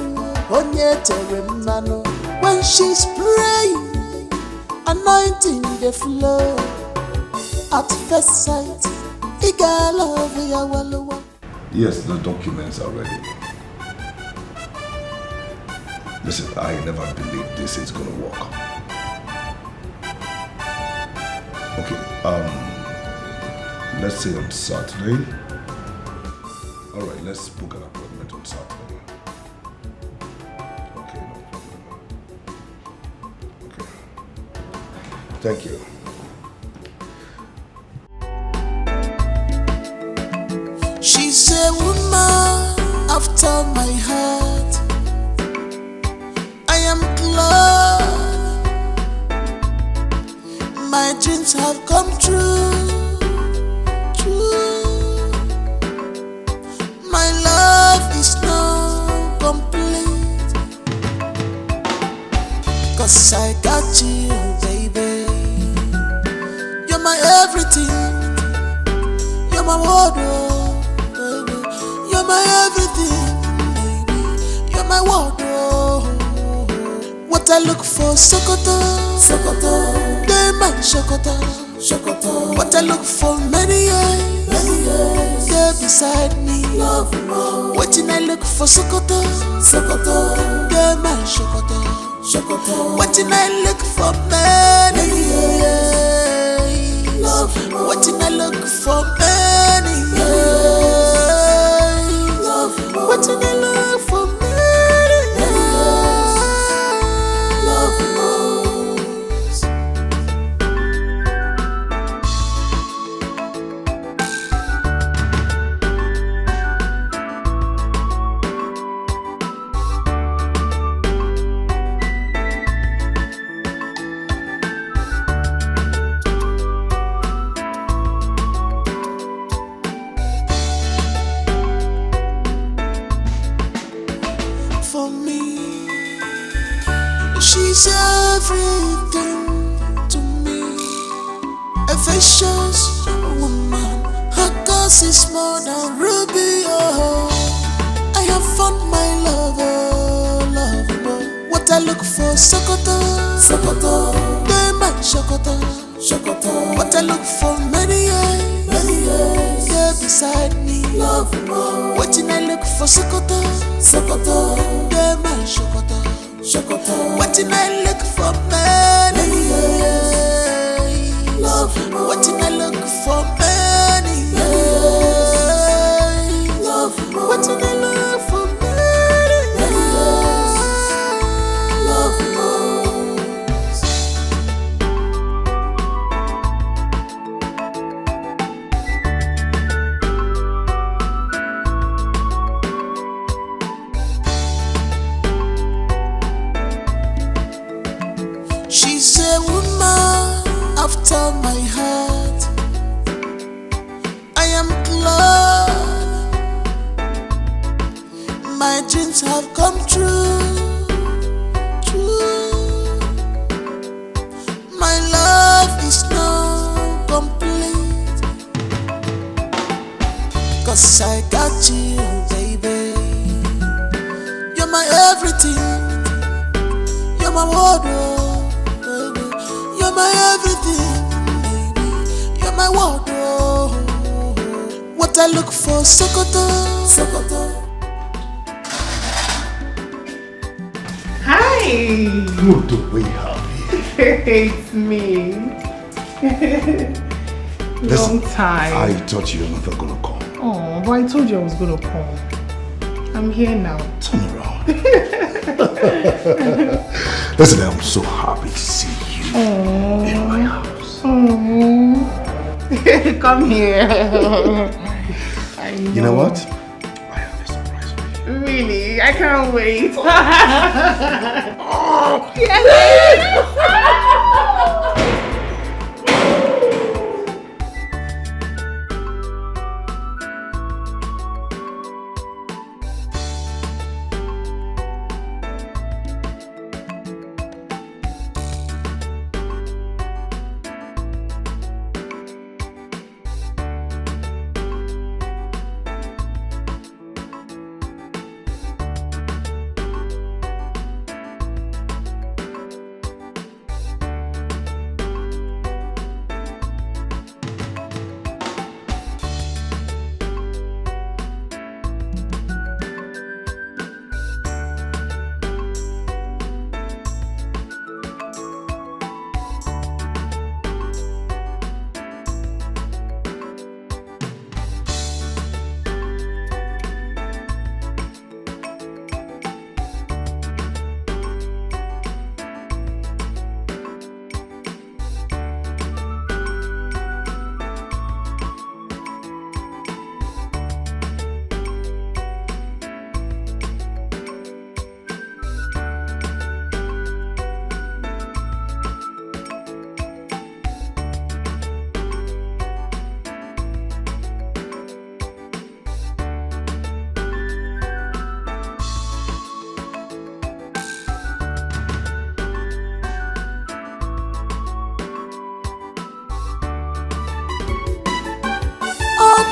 when she's praying, anointing the flow. At first sight, yes, the documents are ready. Listen, I never believed this is gonna work. Okay, let's say on Saturday. All right, let's book an appointment on Saturday. Okay, no problem. Okay. Thank you. She's a woman after my heart. I am glad my dreams have come true. My love is now complete, 'cause I got you, baby. You're my everything. You're my wardrobe, baby. You're my everything, baby. You're my wardrobe. What I look for, Sokoto, Sokoto. They my Sokoto, Sokoto. What I look for, many years, they're beside me. What I look for, Sokoto, Sokoto. They're my Sokoto, Sokoto. What I look for, many years. What I look for, many years. What I look for, many years. She's everything to me. A vicious woman. Her cause is more than ruby. Oh, I have found my lover, lover. What I look for, Sokoto, Sokoto. They might Sokoto, Sokoto. What I look for, many years. They're beside me, love more. What I look for, Sokoto, Sokoto. They might Sokoto, Sokoto. What I look for, many years. Love more. What I look for, many years. Love more. What I look for, many years. Love more. She's a woman after my heart. I am glad my dreams have come true. True. My love is now complete. 'Cause I got you, baby. You're my everything. You're my wardrobe, baby. You're my everything, baby. You're my wardrobe. What I look for, Sokoto, Sokoto. Hi! Good to we have you. It's me. Long time. I thought you were not gonna come. Oh, but I told you I was gonna come. I'm here now. Turn around. Listen, I'm so happy to see you in my house. Come here. I know. You know what? I have a surprise for you. Really? I can't wait. Yes.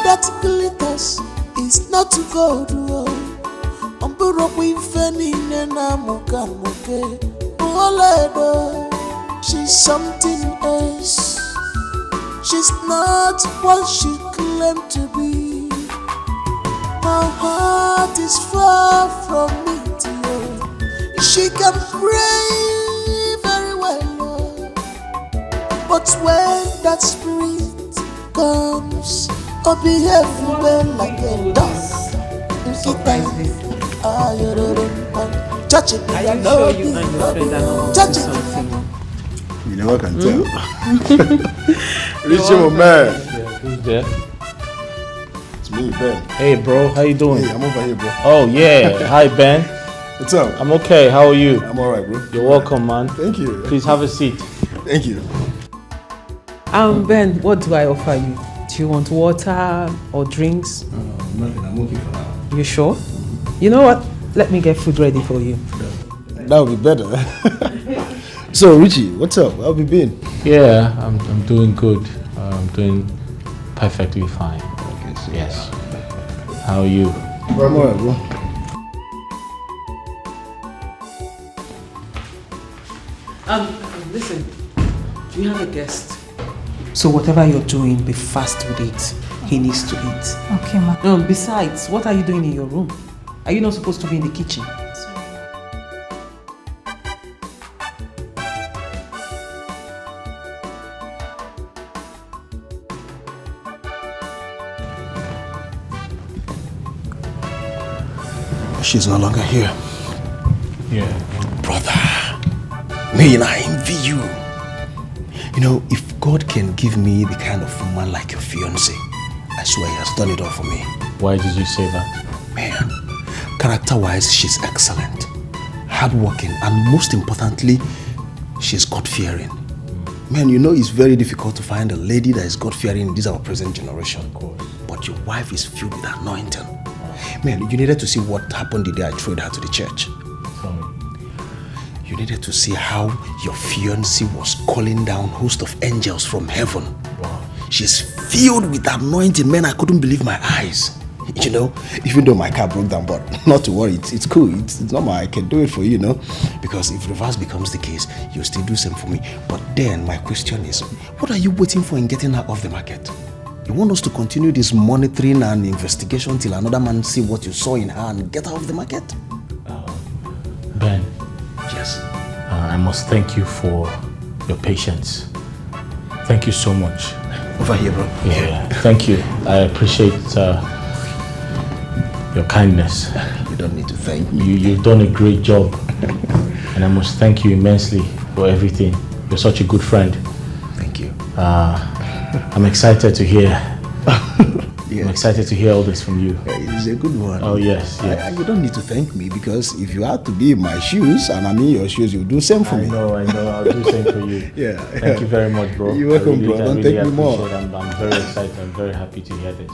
That glitters is not gold. She's something else. She's not what she claimed to be. My heart is far from me, dear. She can pray very well, but when that spirit comes, I'll behave well like a dog. Touch it, are you sure you and your friend are not touch doing it. something? You never can tell. Richie, my man. Yeah, who's there? It's me, Ben. Hey, bro, how you doing? Hey, I'm over here, bro. Oh, yeah. Hi, Ben. What's up? I'm okay. How are you? I'm alright, bro. You're welcome, man. Thank you. Please have a seat. Thank you. Ben, what do I offer you? Do you want water or drinks? Nothing. I'm okay for now. You sure? You know what? Let me get food ready for you. That would be better. So, Richie, what's up? How have you been? Yeah, I'm doing good. I'm doing perfectly fine. Okay, so yes. How are you? I'm alright, bro. Listen, we have a guest. So whatever you're doing, be fast with it. He needs to eat. Okay, ma. Besides, what are you doing in your room? Are you not supposed to be in the kitchen? She's no longer here. Yeah. Brother, man, I envy you. You know, if God can give me the kind of woman like your fiancé, I swear he has done it all for me. Why did you say that? Man, character-wise, she's excellent, hardworking, and most importantly, she's God-fearing. Man, you know it's very difficult to find a lady that is God-fearing in this our present generation. Of course. But your wife is filled with anointing. Man, you needed to see what happened the day I threw her to the church. Tell me. You needed to see how your fiancé was calling down host of angels from heaven. Wow. She's filled with anointing. Man, I couldn't believe my eyes. You know, even though my car broke down, but not to worry, it's cool. It's normal. I can do it for you, you know. Because if reverse becomes the case, you'll still do same for me. But then my question is, what are you waiting for in getting her off the market? You want us to continue this monitoring and investigation till another man see what you saw in her and get her off the market? Ben. Yes. I must thank you for your patience. Thank you so much. Over here, bro. Yeah. Thank you. I appreciate your kindness. You don't need to thank me. You've done a great job. And I must thank you immensely for everything. You're such a good friend. Thank you. I'm excited to hear. Yeah. I'm excited to hear all this from you. It's a good one. Oh, yes. You don't need to thank me because if you had to be in my shoes and I'm in your shoes, you'll do same for me. I know. I'll do same for you. Yeah. Thank you very much, bro. You're welcome, bro. Don't take me more. I'm very excited. I'm very happy to hear this.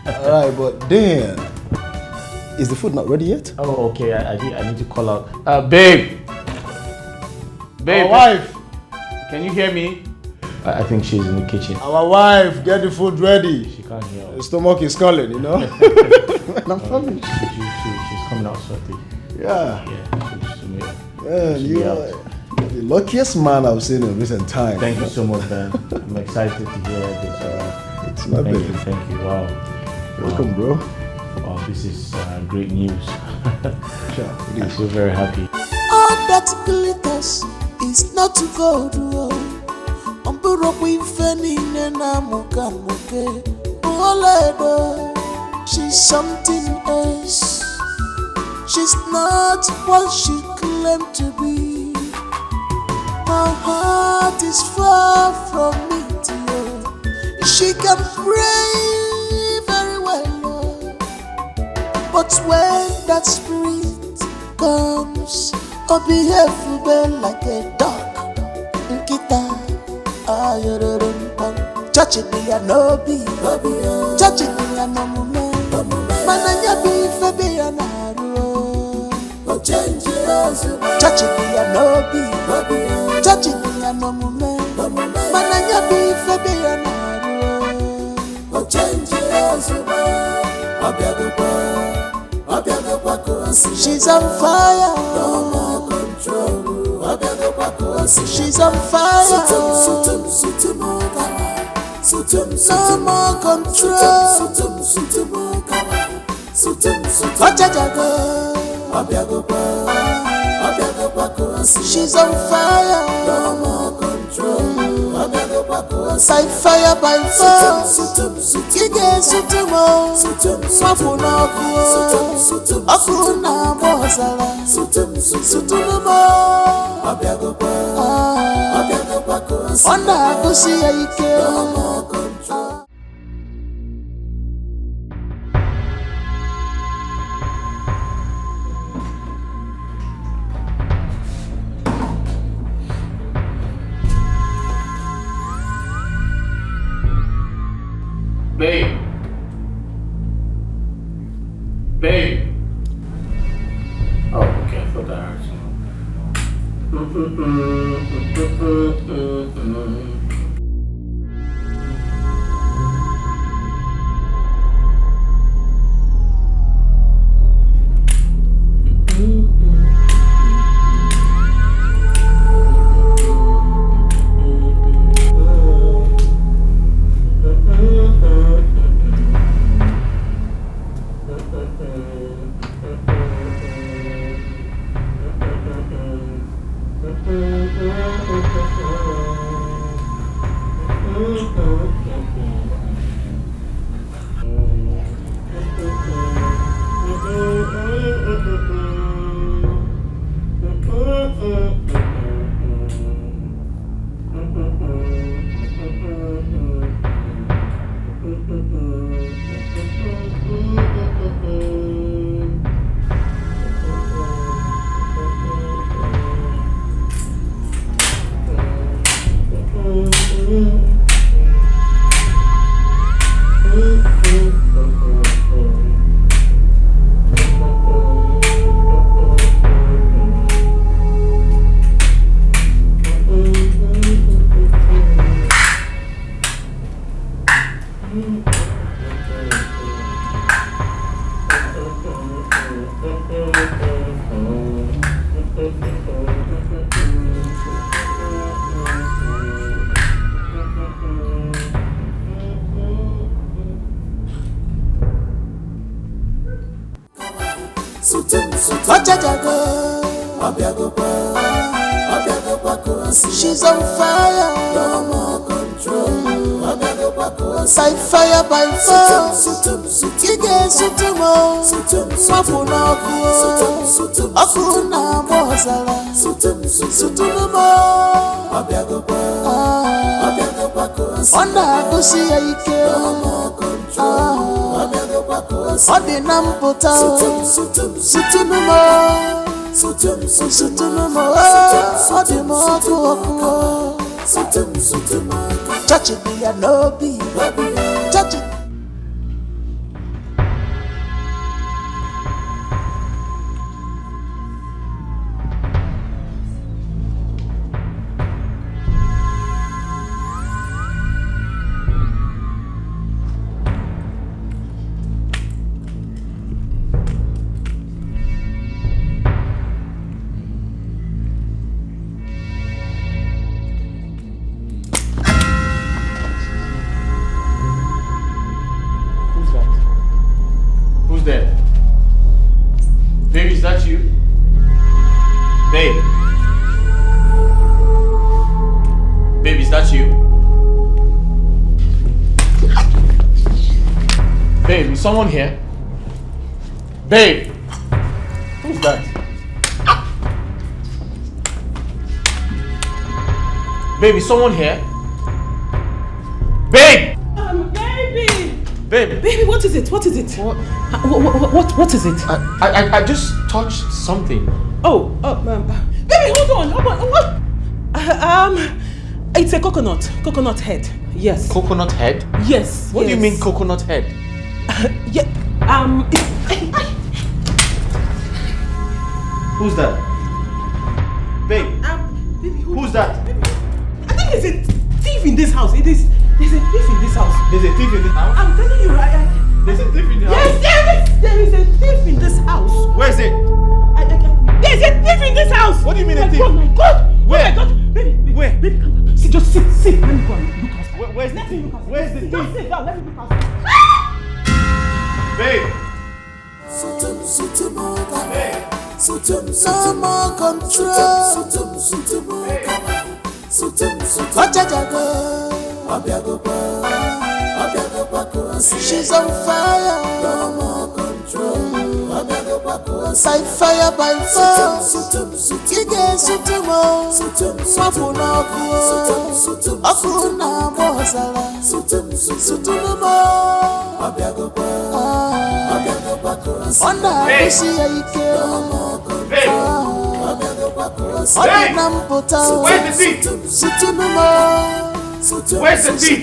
Alright, but then, is the food not ready yet? Oh, okay. I need to call out. Babe! Babe! Our wife! Can you hear me? I think she's in the kitchen. Our wife, get the food ready. She can't hear. The stomach is calling, you know? I'm famished. She's coming out shortly. Yeah. Yeah, you are the luckiest man I've seen in recent time. Thank you so much, man. I'm excited to hear this. It's my baby. Thank you. Wow. Welcome, bro. Wow, this is great news. Sure, I feel very happy. All that glitters is not gold. She's something else. She's not what she claimed to be. My heart is far from me, dear. She can pray very well, but when that spirit comes, I'll behave like a dog. Touching me and no be, touching me and no moment. Mananya be fabi and touching me and no be, touching me and no moment. Mananya be fabi and she's on fire. She's on fire. No more control. She's on fire. No more control. By fire, by fire. Ige sutumo. Mapuna kuo. Akuna mozala. Sutumo. Onda kusi aike. No more control. Babe. Babe. Oh, okay. I thought I heard someone. She's on fire, no more control. By fire, by force. Ige sutumo, swapuna kuo. Akuna mozala, sutumo. Onda kusi ike, no more control. Odi namputa, sutumo. Sutumo, odi mo kuo. Touch it, be a no be. Touch it. Someone here? Babe! Who's that? Babe, is someone here? Babe! Baby! Babe! Baby, what is it? What is it? What is it? I just touched something. Baby, hold on. What? It's a coconut head. Yes. Coconut head? Yes. What do you mean coconut head? Yeah. Who's that? Babe. Baby, who's that? Baby. I think there's a thief in this house. There's a thief in this house. There's a thief in this house? I'm telling you, there's a thief in the house? Yes, there is a thief in this house. Where is it? There's a thief in this house. What do you mean a thief? Oh my God. Where? Oh my God. Baby, where? Baby, come on. Just sit. Let me go and look outside. Where's the thief? Where's the thief? Just sit down. Let me look outside. Babe! Babe! No more control. She's on fire. No more control. By fire, by force. Ige sutumo, swapuna kuo. Akuna mozala, sutumo. Onda kusi ike, odi namputa. Where's the thief? Sutumo. Where's the thief?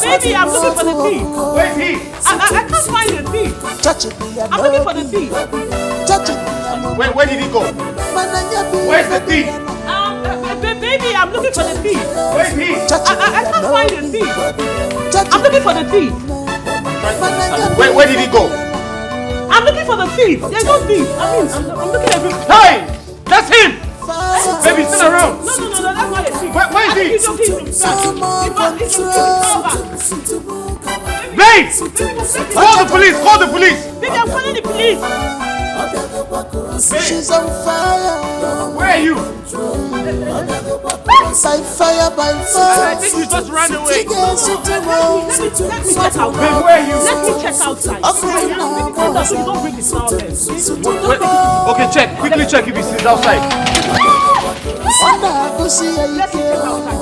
Baby, I'm looking for the thief. Where's he? I can't find the thief. Touch it, I'm looking for the thief. Touch it. Where did he go? Where's the thief? Baby, I'm looking for the thief. Where's he? I can't find the thief. I'm looking for the thief. Where did he go? I'm looking for the thief. There's no thief. I'm looking everywhere. Hey! That's him! Baby, sit around. No, that's not a thief. Where is he? He's looking. Babe! Call the police! Call the police! Baby, I'm calling the police. She's on fire. Where are you? By fire, by fire. I think you just ran away. Let me check out. Babe, where are you? Let me check outside. You don't bring the sound there. Okay, check. Quickly check if he's outside.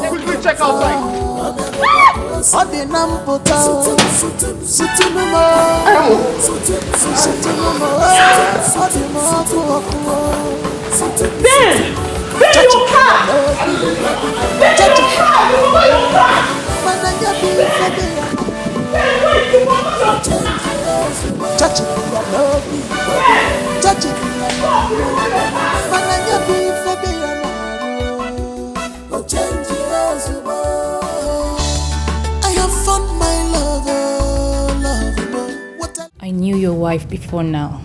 Quickly check outside. Ben, your car! Ben, your car! I knew your wife before now.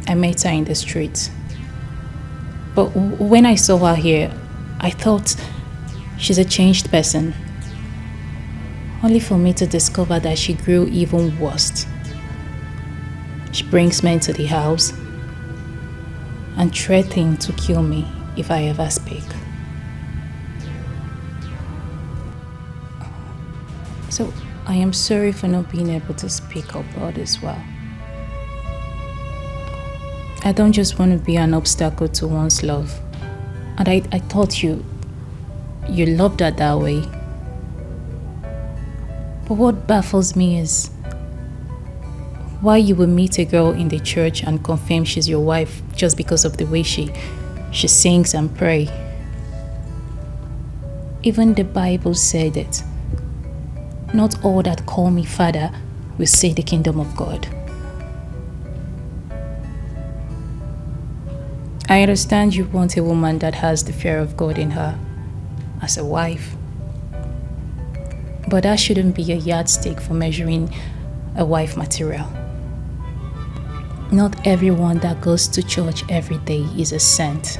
I met her in the street. But when I saw her here, I thought she's a changed person. Only for me to discover that she grew even worse. She brings men to the house and threatens to kill me if I ever speak. So I am sorry for not being able to speak up about this well. I don't just want to be an obstacle to one's love. And I thought you loved her that way. But what baffles me is why you would meet a girl in the church and confirm she's your wife just because of the way she sings and prays. Even the Bible said it. Not all that call me Father will see the kingdom of God. I understand you want a woman that has the fear of God in her as a wife. But that shouldn't be a yardstick for measuring a wife material. Not everyone that goes to church every day is a saint.